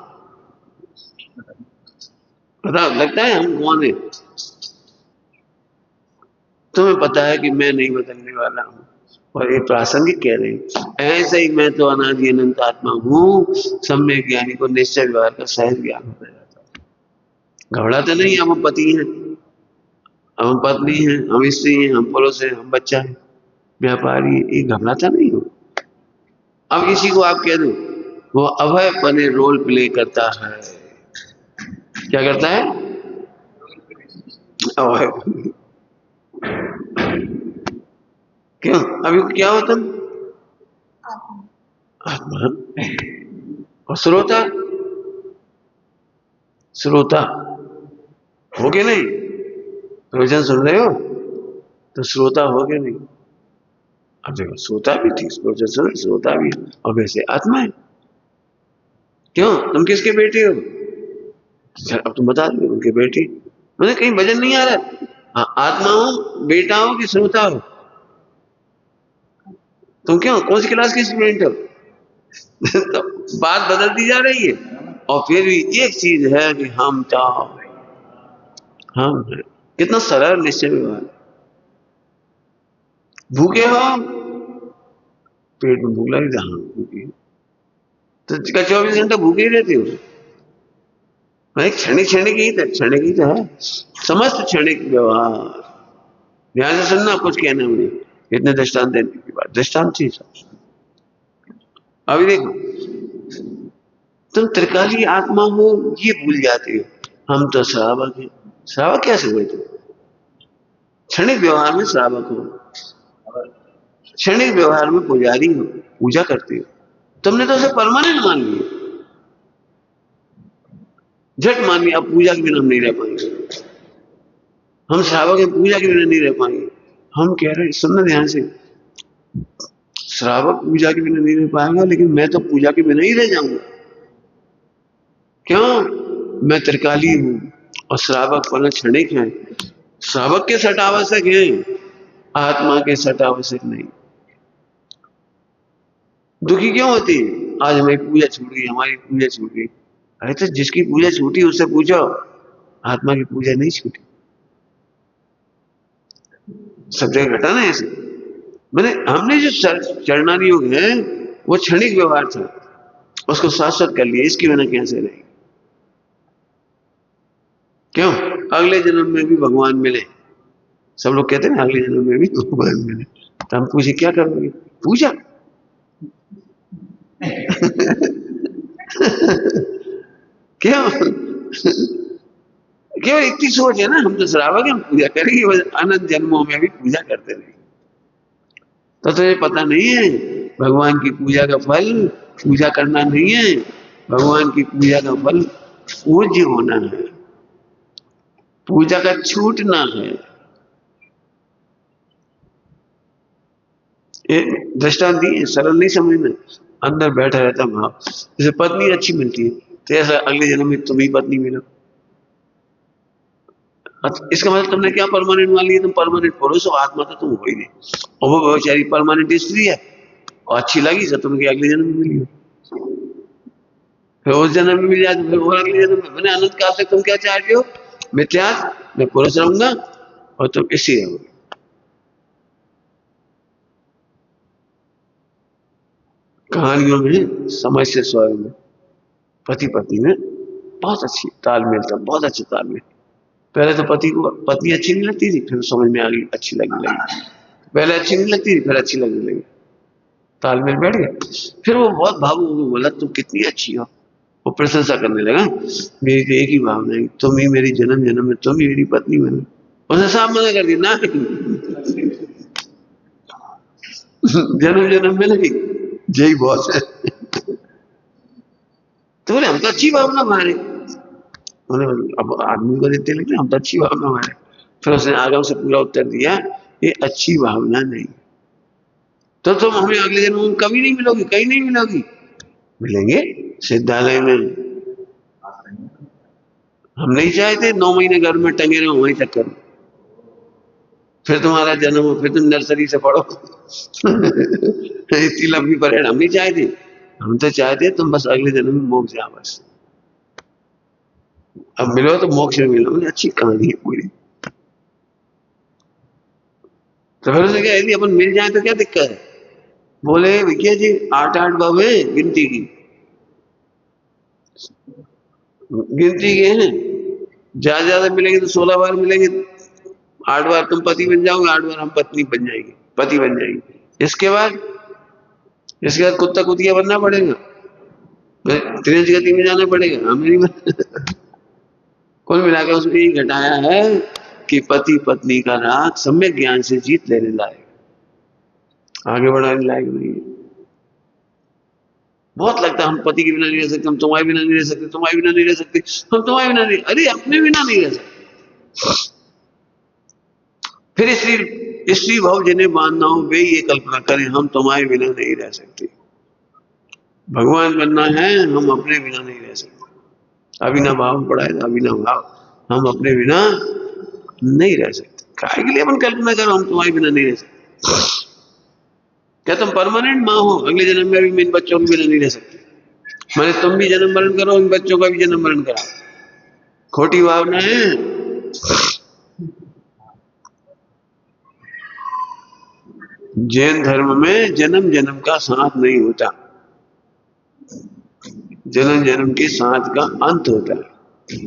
पता लगता है हम कौन है? तुम्हें पता है कि मैं नहीं बदलने वाला हूँ, और ये प्रासंगिक कह रहे हैं। ऐसे ही मैं तो अनादि अनंत आत्मा हूँ, सम्यक ज्ञानी को निश्चय व्यवहार का सहज ज्ञान होता जाता है। घबराते नहीं, हम पति हैं, हम पत्नी हैं, हम स्त्री हैं, हम पुरुष हैं, हम बच्चा है, व्यापारी, ये घबराता नहीं हो। अब किसी को आप कह दो, वो अभय बने रोल प्ले करता है। क्या करता है? अभय। क्यों? अभी क्या हो तुम? आत्मा। और श्रोता, श्रोता हो गए नहीं? प्रवचन सुन रहे हो तो श्रोता हो गए नहीं? अब देखो, श्रोता भी ठीक, प्रवचन सुन, श्रोता भी, और वैसे आत्मा है। क्यों? तुम किसके बेटे हो? अब तुम बता दो, उनके बेटे। मुझे कहीं वजन नहीं आ रहा। हाँ, आत्मा हो, बेटा हो कि श्रोता हो? तुम क्यों, कौन सी क्लास के स्टूडेंट हो? तो बात बदलती जा रही है। और फिर भी एक चीज है कि हम चाहो, हम हैं। कितना सरल निश्चय व्यवहार। भूखे हो, पेट में भूख लगी, हाँ भूखी, तो 24 घंटा भूखे ही रहते हो? एक क्षणिक क्षणिक ही तो, क्षणिक ही तो है समस्त क्षणिक व्यवहार। ध्यान से सुनना, कुछ कहना मुझे, इतने दृष्टांत देने के बाद, दृष्टांत चीज। अभी देखो, तुम त्रिकाली आत्मा हो ये भूल जाते हो। हम तो श्रावक हैं। श्रावक कैसे हुए तुम? क्षणिक व्यवहार में श्रावक हो, क्षणिक व्यवहार में पुजारी हो, पूजा करते हो। तुमने तो उसे परमानेंट मान लिया, झट मान लिया। अब पूजा के बिना हम नहीं रह पाएंगे। हम श्रावक हैं, पूजा के बिना नहीं रह पाएंगे। हम कह रहे हैं, सुनना ध्यान से, श्रावक पूजा के बिना नहीं रह पाएगा, लेकिन मैं तो पूजा के बिना ही रह जाऊंगा। क्यों? मैं त्रिकाली हूं, और श्रावक पना क्षणिक है। श्रावक के सट आवश्यक है, आत्मा के सट आवश्यक नहीं। दुखी क्यों होती है? आज हमारी पूजा छूट गई, हमारी पूजा छूट गई। अरे तो जिसकी पूजा छूटी उससे पूछो, आत्मा की पूजा नहीं छूटी। सब जगह घटा ना ऐसे। मैंने, हमने जो चरणारी योग है वो क्षणिक व्यवहार था, उसको शाश्वत कर लिया, इसकी बिना कैसे रहे? क्यों? अगले जन्म में भी भगवान मिले। सब लोग कहते हैं अगले जन्म में भी भगवान मिले, तो हम पूछे क्या करोगे? पूजा। क्यों? क्यों इतनी सोच है ना, हम तो श्रावक हम पूजा करेंगे, अनंत जन्मों में भी पूजा करते रहे। तो तुझे पता नहीं है, भगवान की पूजा का फल पूजा करना नहीं है, भगवान की पूजा का फल पूज्य होना है, पूजा का छूटना है। दृष्टांत दी, सरल नहीं समझना, अंदर बैठा रहता भाव। जैसे पत्नी अच्छी मिलती है, तो ऐसा अगले जन्म में तुम्हें पत्नी मिला। इसका मतलब तुमने क्या परमानेंट मान लिया? तुम परमानेंट पुरुष हो, आत्मा तो तुम हो ही नहीं। और वो बेचारी परमानेंट स्त्री है, और अच्छी लगी तो तुम्हें अगले जन्म में मिली, फिर उस जन्म में मिल जाए तो फिर और अगले जन्म में। मैंने अनंत काल तक तुम क्या चाहते हो? मिथ्यास, मैं पुरुष रहूंगा और तुम इसी रहोगे। कहानियों में समय से स्वर्ग में पति पत्नी में बहुत अच्छी तालमेल था, बहुत अच्छा तालमेल। पहले तो पति को पत्नी अच्छी नहीं लगती थी, फिर समझ में आ गई, अच्छी लगने लगी। पहले अच्छी नहीं लगती थी, फिर अच्छी लगने लगी, तालमेल बैठ गया। फिर वो बहुत भावुक हो बोला, तुम कितनी अच्छी हो। वो प्रशंसा करने लगा, मेरी तो एक ही भावना है, तुम ही मेरी जन्म जन्म में, तुम ही मेरी पत्नी बनो। उसने साफ मना कर दी, ना जन्म जन्म में नहीं, यही बहुत है। तो बोले हम तो अच्छी भावना मारे। अब आदमी को देते लेकिन हम तो अच्छी भावना मारे। फिर उसने आगम से पूरा उत्तर दिया, ये अच्छी भावना नहीं, तो तुम हमें अगले जन्म में कभी नहीं मिलोगी, कहीं नहीं मिलोगी। मिलेंगे सिद्धालय में। हम नहीं चाहते 9 महीने घर में टंगे रहो, वहीं तक करो, फिर तुम्हारा जन्म हो, फिर तुम नर्सरी से पढ़ो। इतनी लंबी परेड हम नहीं चाहते। हम तो चाहते तुम बस अगले जन्म में मोक्ष जाओ बस। अब मिलो तो मोक्ष में मिलो, अच्छी कहानी है पूरी। तो फिर उसने कहा यदि अपन मिल जाए तो क्या दिक्कत है? बोले भैया जी 8-8 भाव है गिनती की, गिनती के हैं, ज्यादा ज्यादा मिलेंगे तो 16 बार मिलेंगे, 8 बार तुम पति बन जाओगे, 8 बार हम पत्नी बन जाएंगे, पति बन जाएंगे। इसके बाद कुत्ता कुतिया बनना पड़ेगा, त्रिज गति में जाना पड़ेगा, हमें नहीं कुल मिलाकर उसमें यही घटाया है कि पति पत्नी का राग सम्यक ज्ञान से जीत लेने लायक, आगे बढ़ाने लायक नहीं है। बहुत लगता है हम पति के बिना नहीं रह सकते, हम तुम्हारे बिना नहीं रह सकते, तुम्हारे बिना नहीं रह सकते, हम तुम्हारे बिना नहीं, अरे अपने बिना नहीं रह सकते। फिर स्त्री भाव जिन्हें बांधना हो वे ये कल्पना करें हम तुम्हारे बिना नहीं रह सकते। भगवान बनना है, हम अपने बिना नहीं रह सकते। अभिनव भाव पड़ा है, अभिनव भाव, हम अपने बिना नहीं रह सकते। काय के लिए अपन कल्पना करो हम तुम्हारे बिना नहीं रह सकते? क्या तुम परमानेंट माँ हो? अगले जन्म में भी इन बच्चों के बिना नहीं रह सकते। मैंने तुम भी जन्म मरण करो, इन बच्चों का भी जन्म मरण करा, खोटी भावना है। जैन धर्म में जन्म जन्म का साथ नहीं होता, जन्म जन्म के साथ का अंत होता है।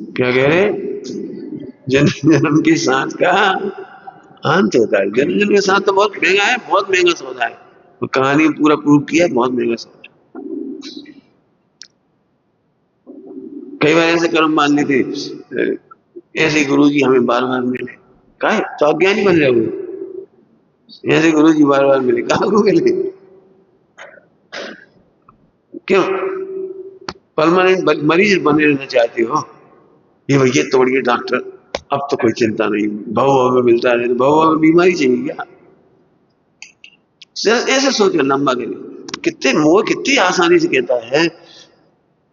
क्या कह रहे? जन्म जन्म के साथ का अंत होता है। जन्म जन्म के साथ तो बहुत महंगा है, बहुत महंगा सौदा है, तो कहानी पूरा प्रूव किया, बहुत महंगा सौदा। कई बार ऐसे कर्म मान लेते, ऐसे गुरु जी हमें बार बार मिले, कहा तो अज्ञानी बन रहे हो, ऐसे गुरु जी बार बार मिले, कहा को मिले? क्यों? परमानेंट मरीज बने रहना चाहते हो? ये भैया तोड़िए डॉक्टर, अब तो कोई चिंता नहीं, भव भव में मिलता रहे, तो भव भव में बीमारी चाहिए क्या? ऐसे सोचो लंबा करिए, कितने मोह कितनी आसानी से कहता है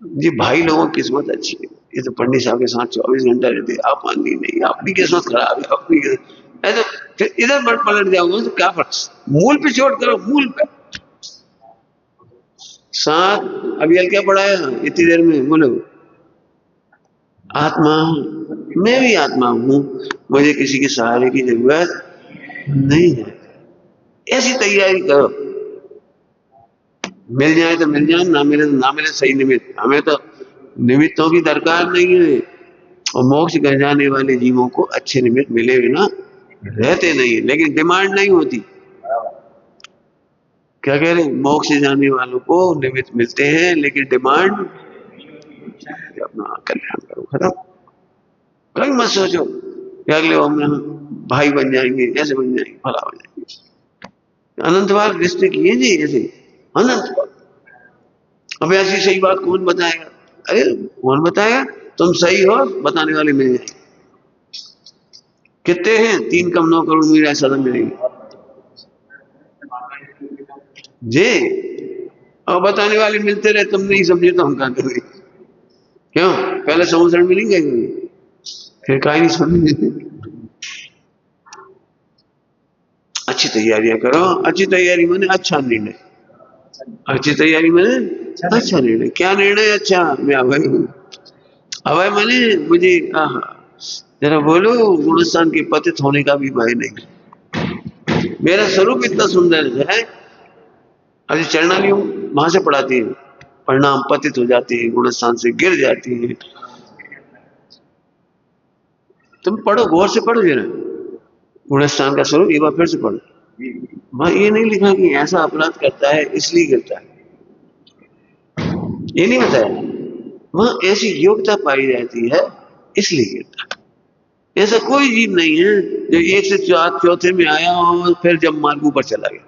जी भाई लोगों की किस्मत अच्छी है, ये तो पंडित साहब के साथ 24 घंटा रहते, आप माननी नहीं, आपकी किस्मत खराब है, अपनी ऐसे फिर इधर बट पलट जाओगे तो क्या फर्क? मूल पे चोट करो, मूल पे। साथ अभी हल क्या पढ़ाया इतनी देर में? बोलो आत्मा, मैं भी आत्मा हूं, मुझे किसी के सहारे की जरूरत नहीं है। ऐसी तैयारी करो, मिल जाए तो मिल जाए, ना मिले तो ना मिले, सही निमित्त। हमें तो निमित्तों की दरकार नहीं है, और मोक्ष कर जाने वाले जीवों को अच्छे निमित्त मिले बिना रहते नहीं है, लेकिन डिमांड नहीं होती। क्या कह रहे? मोक्ष जाने वालों को निमित्त मिलते हैं, लेकिन डिमांड अपना कल्याण करो, खत्म। कभी मत सोचो कि अगले हम भाई बन जाएंगे, ऐसे बन जाएंगे, भला हो जाएंगे। अनंत बार रिश्ते किए जी ऐसे, अनंत बार। अब ऐसी सही बात कौन बताएगा? अरे कौन बताएगा? तुम सही हो बताने वाले मिल जाएंगे। कितने हैं? 3 कम 9 करोड़ मेरा सदन मिलेंगे जी। और बताने वाले मिलते रहे, तुम नहीं समझे तो हम क्या करेंगे? क्यों? पहले समुद्र मिलेंगे, फिर कहीं नहीं समझे। अच्छी तैयारियां करो, अच्छी तैयारी माने अच्छा निर्णय, अच्छी तैयारी माने अच्छा निर्णय। क्या निर्णय अच्छा? मैं अभय हूँ। अभय माने मुझे जरा बोलो गुणस्थान के पतित होने का भी भय नहीं, मेरा स्वरूप इतना सुंदर है। अभी चरणालियों वहां से पढ़ाती है, परिणाम पतित हो जाते हैं, गुणस्थान से गिर जाती है। तुम पढ़ो, गौर से पढ़ो जरा गुणस्थान का स्वरूप, एक बार फिर से पढ़ो। वहां ये नहीं लिखा कि ऐसा अपराध करता है इसलिए गिरता है, ये नहीं बताया। वहां ऐसी योग्यता पाई जाती है इसलिए गिरता है। ऐसा कोई जीव नहीं है जो 1 से 4 चौथे में आया और फिर जब मार्ग ऊपर चला गया,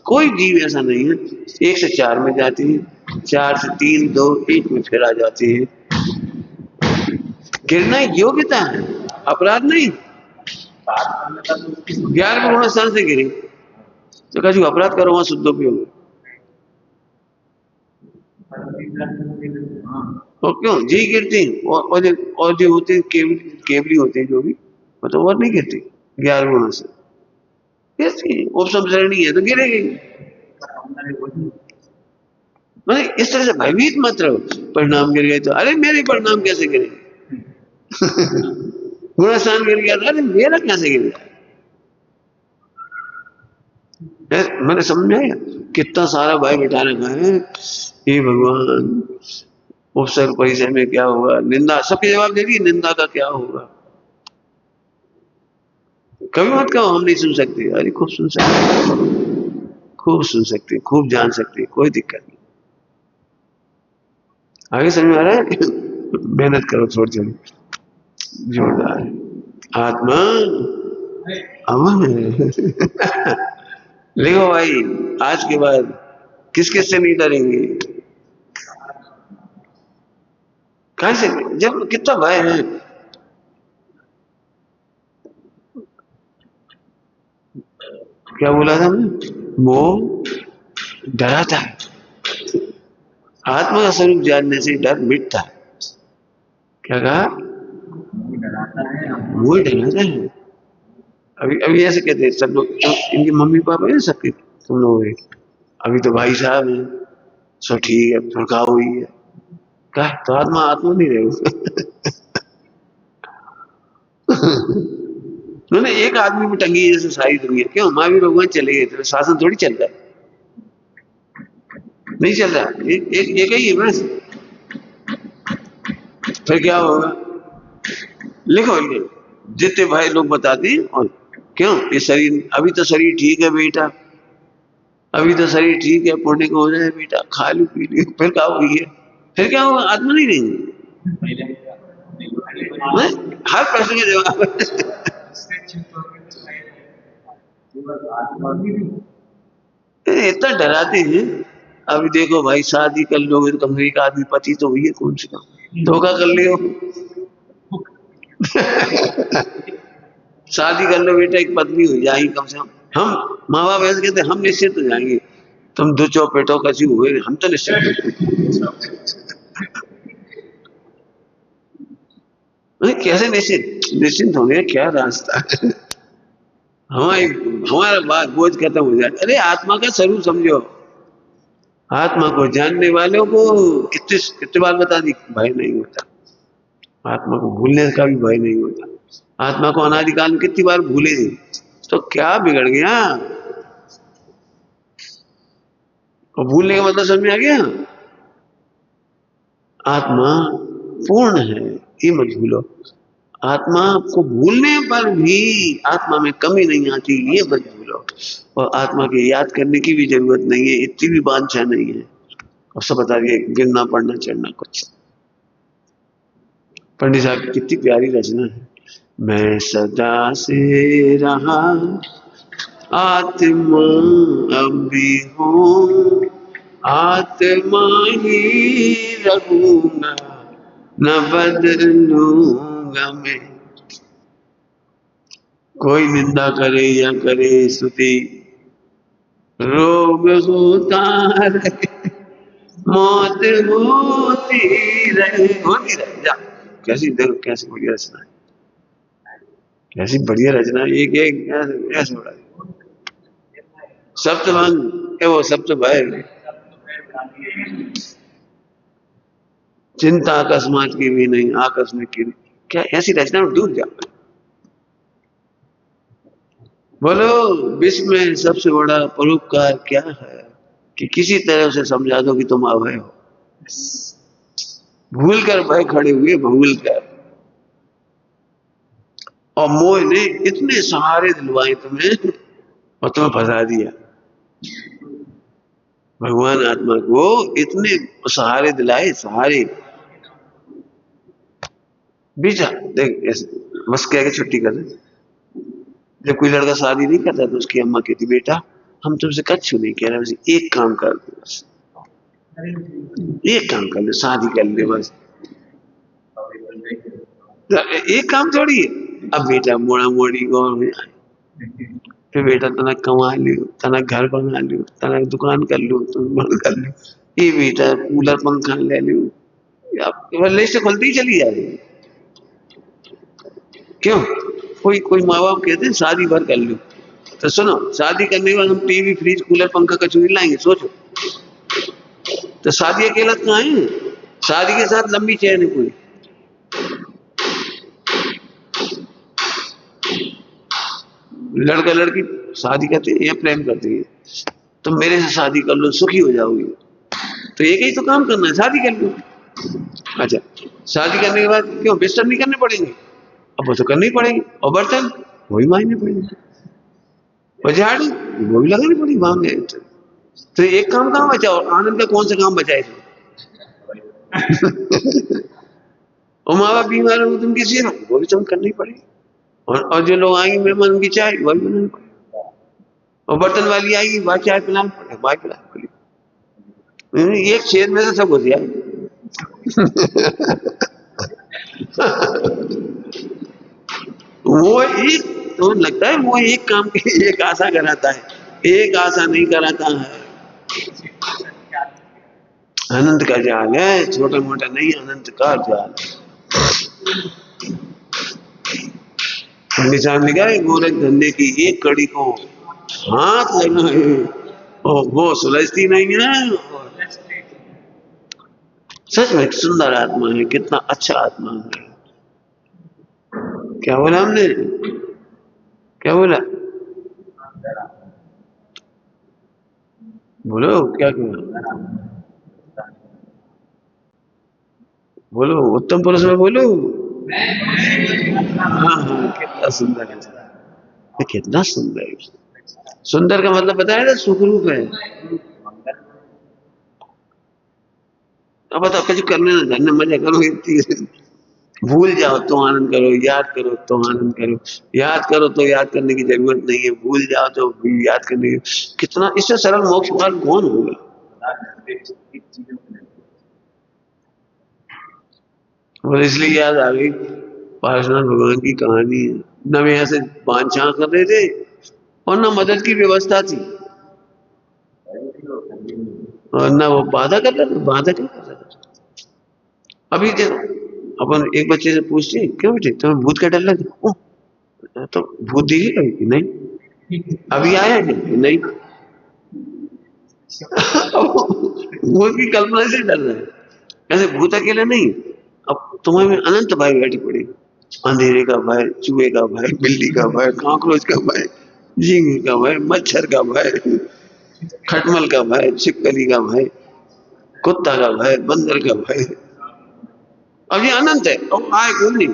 कोई जीव ऐसा नहीं है। 1 से 4 में जाती है, 4 से 3 2 1 में फिर आ जाती है। गिरना योग्यता है, अपराध नहीं। 11वें गुणस्थान से गिरी तो कहा जो अपराध करो वहां शुद्ध उपयोग, और क्यों जी गिरती? और जो होती केवली होती है जो भी, मतलब और नहीं गिरती। 11 गुणों से गिरती, उपसम श्रेणी है तो गिरेगी। मैंने इस तरह से भयभीत मत रहो। परिणाम गिर गए तो अरे मेरे परिणाम कैसे गिरे? गुणस्थान गिर गया तो अरे मेरा कैसे गिर गया? मैंने समझ में आया कितना सारा भय बिठा रखा है। हे भगवान, उपसर्ग परिचय में क्या होगा, निंदा, सबके जवाब दे दिए, निंदा का क्या होगा? कभी मत कहो हम नहीं सुन सकते, अरे खूब सुन सकते, खूब सुन सकते, खूब जान सकते, कोई दिक्कत नहीं। आगे समझ में आ रहा है? मेहनत करो थोड़ी थोड़ी, जोरदार। आत्मा अमर है। लिखो भाई, आज के बाद किस किस से नहीं डरेंगे? कैसे? जब कितना भय है। क्या बोला था हमने? मोह डराता है, आत्मा का स्वरूप जानने से डर मिटता है। क्या कहा? वो डराता है। अभी अभी ऐसे कहते हैं सब लोग, तो इनके मम्मी पापा है सबके, तुम लोग हैं। अभी तो भाई साहब है, सो ठीक है, भड़काव हुई है। क्या तो आत्मा आत्मा नहीं रहे? उन्होंने एक आदमी में टंगी जैसे सारी दुनिया, क्यों महावीर भगवान चले गए थे, शासन थोड़ी चल रहा है, नहीं चल रहा, एक ही है बस। फिर क्या होगा? लिखो ये जितने भाई लोग बताते हैं। और क्यों ये शरीर, अभी तो शरीर ठीक है बेटा, अभी तो शरीर ठीक है, पुण्य को हो जाए बेटा, खा लो पी लो, फिर क्या हुई है? फिर क्या होगा? आत्मा नहीं रहेंगे। मैं हर प्रश्न के जवाब। इतना डराते हैं। अभी देखो भाई, शादी कर लोगे तो कम से कम एक आदमी पति तो हुई है, कौन से कम धोखा कर लियो। शादी कर लो बेटा, एक पत्नी हो जाएगी कम से कम। हम माँ बाप ऐसे कहते हम निश्चित हो जाएंगे, तुम दो चौपेटों कसी हुए, हम तो निश्चित। कैसे निश्चित? निश्चिंत होंगे क्या रास्ता है? हमारी हमारा बात बोझ खत्म हो जाए। अरे आत्मा का स्वरूप समझो, आत्मा को जानने वालों को कितने कितने बार बता दी, भय नहीं होता। आत्मा को भूलने का भी भय नहीं होता। आत्मा को अनादिकाल में कितनी बार भूले थे, तो क्या बिगड़ गया? और भूलने का मतलब समझ में आ गया? आत्मा पूर्ण है, ये मत भूलो। आत्मा को भूलने पर भी आत्मा में कमी नहीं आती, ये मत भूलो। और आत्मा के याद करने की भी जरूरत नहीं है, इतनी भी वांछा नहीं है। और सब बता दिए, गिरना पड़ना चढ़ना कुछ। पंडित साहब की कितनी प्यारी रचना है। मैं सदा से रहा आत्मा अब भी हूँ, आत्मा ही रहूंगा, न बदलूंगा मैं। कोई निंदा करे या करे स्तुति, रोग होता रहे, मौत होती रहे जा। कैसी देखो, कैसी बढ़िया रचना है, कैसी बढ़िया रचना है। एक एक ऐसे बड़ा सप्तभंग है, वो सप्तभय। चिंता अकस्मात की भी नहीं, आकस्मिक की नहीं। क्या ऐसी रचना में डूब जाओ। बोलो, विश्व में सबसे बड़ा परोपकार क्या है? कि किसी तरह से समझा दो कि तुम अभय हो। भूल कर भय खड़े हुए, भूल कर। और मोह ने इतने सहारे दिलवाए तुम्हें, और तुम्हें फंसा दिया। भगवान आत्मा को इतने सहारे दिलाए, सहारे। बीचा देख ऐसे बस कह के छुट्टी कर दे। जब कोई लड़का शादी नहीं करता तो उसकी अम्मा कहती, बेटा हम तुमसे कछु नहीं कह रहे, बस एक काम कर दो, बस एक काम कर ले, शादी कर ले बस। एक काम थोड़ी है। अब बेटा मोड़ा मोड़ी को फिर बेटा तना कमा लियो, तना घर बना लियो, तना दुकान कर लो, तुम बंद कर लो, ये बेटा कूलर पंखा ले लियो। अब लिस्ट खुलती ही चली जाएगी। क्यों? कोई कोई माँ बाप कहते हैं शादी भर कर लो, तो सुनो, शादी करने के बाद हम टीवी फ्रिज कूलर पंखा कचौरी लाएंगे, सोचो। तो शादी अकेला कहाँ है? शादी के साथ लंबी चेन है पूरी। लड़का लड़की शादी करते हैं या प्रेम करती है, तो मेरे से शादी कर लो सुखी हो जाओगी, तो एक ही तो काम करना है, शादी कर लो। अच्छा, शादी करने के बाद क्यों बिस्तर नहीं करने पड़ेंगे? अब वो तो करने ही पड़ेंगे। और बर्तन वही मांगने पड़ेंगे, और झाड़ू वो भी लगानी पड़ेगी मांगे। तो एक काम कहाँ बचा? और आनंद का कौन सा काम बचा है? और माँ बाप बीमार हो तुम किसी वो भी तुम करनी पड़ेगी, और जो लोग आएंगे मेहमान उनकी चाय वही बनानी पड़ेगी, और बर्तन वाली आएगी वह चाय पिलानी पड़ेगी, वह पिलानी पड़ेगी। एक छेद में से सब हो जाए। वो एक तो लगता है वो एक काम की एक आशा कराता है, एक आशा नहीं कराता है। अनंत का जाल है, छोटा मोटा नहीं, अनंत का जाल। निशान लिखा है, गोरख धंधे की एक कड़ी को हाथ लगाए और वो सुलझती नहीं है। सच में सुंदर आत्मा है, कितना अच्छा आत्मा है। क्या बोला हमने? क्या बोला? बोलो क्या क्या बोलो, उत्तम पुरुष में बोलो। हाँ हाँ, कितना सुंदर है, ये कितना सुंदर है। सुंदर का मतलब बताया ना, सुखरूप है। अब बताओ कुछ करने ना धरने मजा करो, भूल जाओ तो आनंद करो, याद करो तो आनंद करो, याद करो तो याद करने की जरूरत नहीं है, भूल जाओ तो याद करने की। कितना इससे सरल मोक्ष मार्ग कौन होगा? और इसलिए याद आ गई पार्श्वनाथ भगवान की कहानी। न वे ऐसे बांछा कर रहे थे और न मदद की व्यवस्था थी, और न वो बाधा कर रहे थे, बाधा क्या कर रहे थे। अभी देखो, अपन एक बच्चे से पूछते हैं क्यों बेटे तुम्हें भूत का डर लगता? तो भूत दिखी कभी? नहीं। अभी आया क्या? नहीं। भूत की कल्पना से डर रहा है, ऐसे भूत अकेले नहीं। अब तुम्हें में अनंत भय बैठी पड़ी, अंधेरे का भय, चूहे का भय, बिल्ली का भय, कॉकरोच का भय, झींगे का भय, मच्छर का भय, खटमल का भय, छिपकली का भय, कुत्ता का भय, बंदर का भय। अब ये अनंत है और आए कौन नहीं?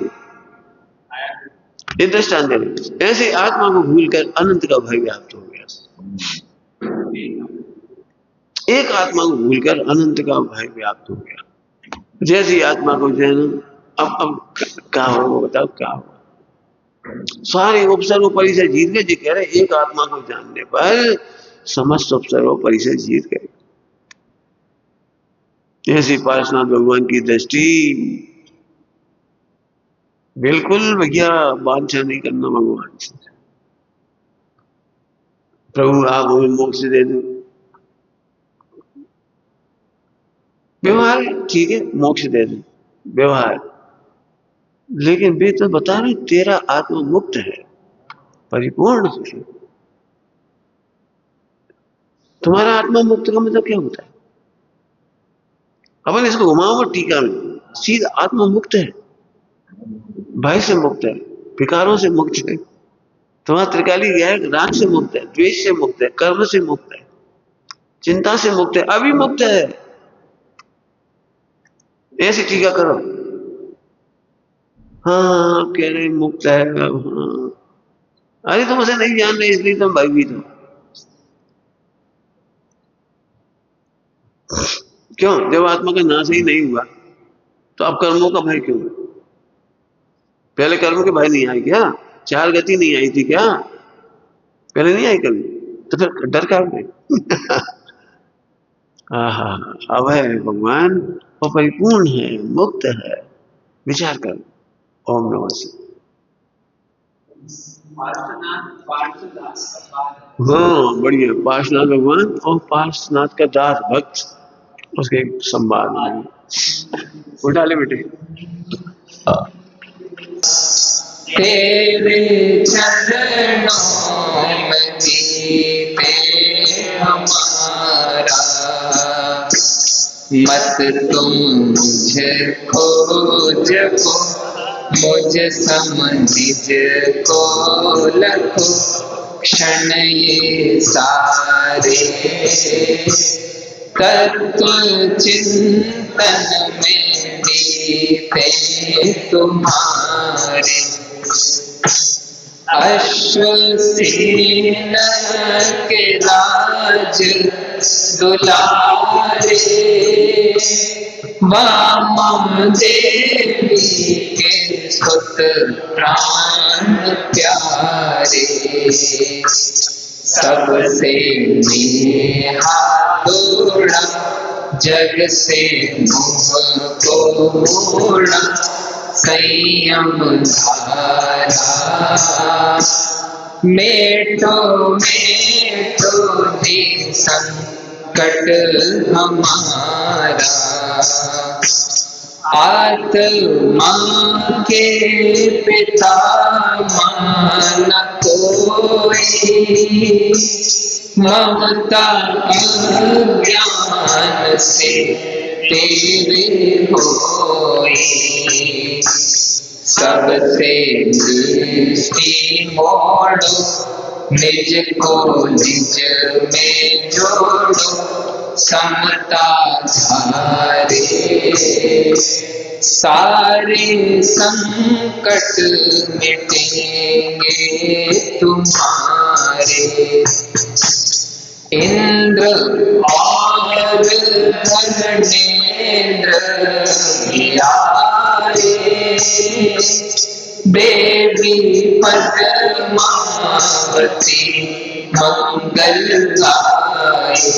ये दृष्टांत दे रहे। ऐसे आत्मा को भूलकर अनंत का भय व्याप्त हो गया। एक आत्मा को भूलकर अनंत का भय व्याप्त हो गया। जैसी आत्मा को जो है ना, अब क्या होगा बताओ, क्या होगा? सारे उपसर्ग परिचय जीत गए जी, कह रहे एक आत्मा को जानने पर समस्त उपसर्ग परिचय जीत गए। ऐसी पार्श्वनाथ भगवान की दृष्टि, बिल्कुल भैया बांछा नहीं करना भगवान से। प्रभु आप हमें मोक्ष दे दो, व्यवहार ठीक है, मोक्ष दे दो व्यवहार, लेकिन वे तो बता रहे तेरा आत्मा मुक्त है, परिपूर्ण है। तुम्हारा आत्मा मुक्त का मतलब क्या होता है? अपन इसको घुमाओ टीका में, सीधा आत्मा मुक्त है, भय से मुक्त है, विकारों से मुक्त है। तुम्हारा त्रिकाली है, राग से मुक्त है, द्वेष से मुक्त है, कर्म से मुक्त है, चिंता से मुक्त है, अभी मुक्त है। ऐसी टीका करो। हाँ कह रहे मुक्त है, हाँ। अरे तुम उसे नहीं जान रहे इसलिए तुम भयभीत हो। क्यों? जब आत्मा का नाश ही नहीं हुआ तो अब कर्मों का भय क्यों है? पहले कर्म के भय नहीं आई क्या? चार गति नहीं आई थी क्या? पहले नहीं आई कभी? तो फिर डर का है? अब है भगवान वो परिपूर्ण है, मुक्त है। विचार कर। ओम नमः शिवाय। हाँ बढ़िया, पार्श्वनाथ भगवान और पार्श्वनाथ का दास भक्त, उसके संवाद में उठा ले बेटे। तेरे चरणों में जीते हमारा मत तुम मुझको जपो, मुझ सम निज को लखो, क्षण ये सारे तत्व चिंतन में बीते तुम्हारे। अश्वसेन के राज दुलारे, वामा देवी के सुत प्राण प्यारे। सबसे नेहा तोड़ा, जग से मोह को मोड़ा, संयम धारा। मेटो मेटो जी संकट हमारा, आत्मा के पिता मान कोई, ममता अज्ञान से तेरे होई। सबसे दृष्टि मोड़ो, निज को निज में जोड़ो, समता धारे। सारे संकट मिटेंगे तुम्हारे। इंद्र और धर्मेंद्र आए, देवी पद्मावती मंगल गाए।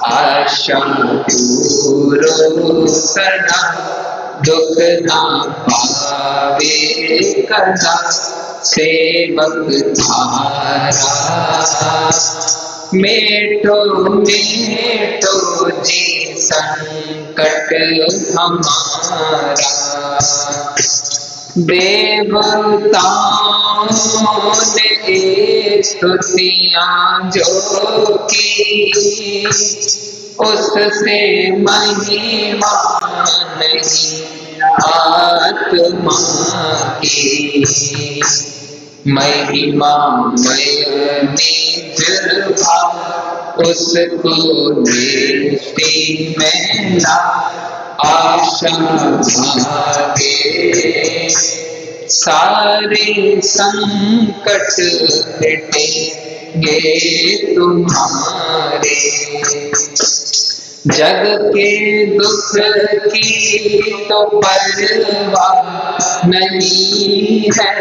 आशा पूरो सदा, दुख ना पावे कदा, सेवक थारा। मेटो मेटो जी संकट हमारा, देवताओं ने स्तुतियाँ जो की, उससे महिमा नहीं आत्मा की। महिमा मय निज भाव, उसको दृष्टि में ला, आशा भागे। सारे संकट मिटेंगे तुम्हारे। जग के दुख की तो परवाह नहीं है,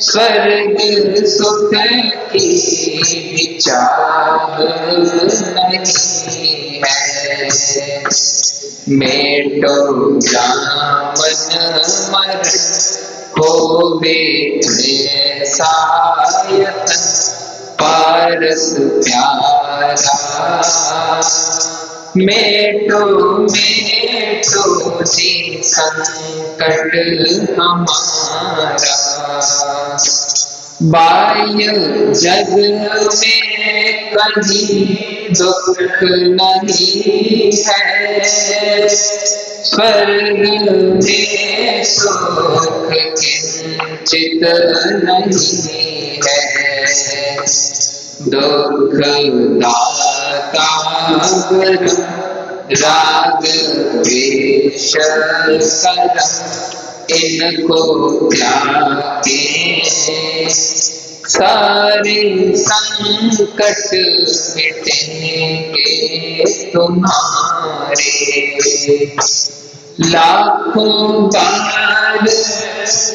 स्वर्ग सुख की विचार नहीं है। मेटो जामन मर होवे ऐसा यतन, पारस प्यारा। मेटो मेटो जी संकट हमारा, बाह्य जग में कहीं दुख नहीं है, स्वर्ग में सुख किंचित नहीं है। दुख दाता गुरु, राग द्वेष करम, इनको त्यागे। सारे संकट मिटेंगे तुम्हारे। लाखों बार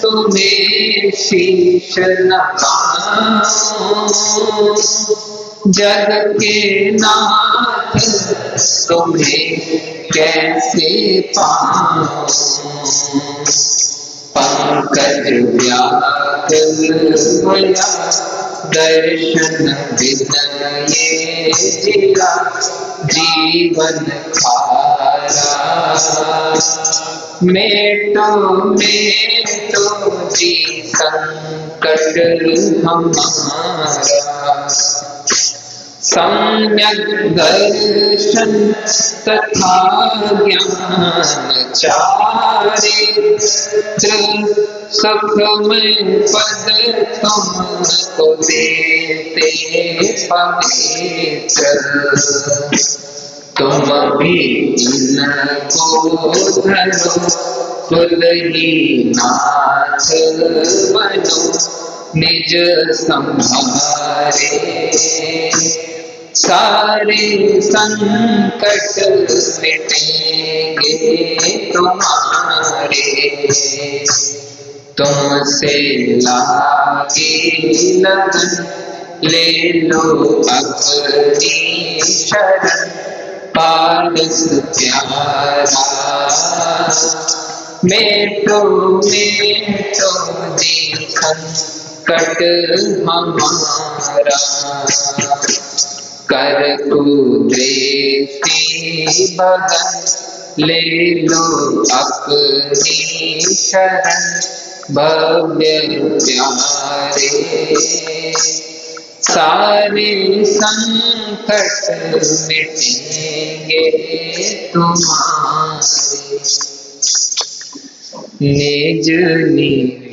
तुम्हें शीश नवाऊं, जग के नाथ तुम्हें कैसे पाऊं। पंकज व्याकुल भया, दर्शन बिन ये जिया, जीवन खारा। मेटो मेटो जी संकट हमारा, सम्यक दर्शन तथा ज्ञान चारित्र सुखमय पद तुमको देते पवित्र। तुम भी इनको धरो कुल ही नाथ बनो निज संहारे। सारे संकट मिटेंगे तुम्हारे। तुमसे लागी लगन ले लो अपनी शरण। पारस प्यारा मेटो मेटो जीवन कट हमारा। कर कुदरती भगन ले लो अपनी शरण। भव्य प्यारे सारे संकट मिटेंगे तुम्हारे। निज निज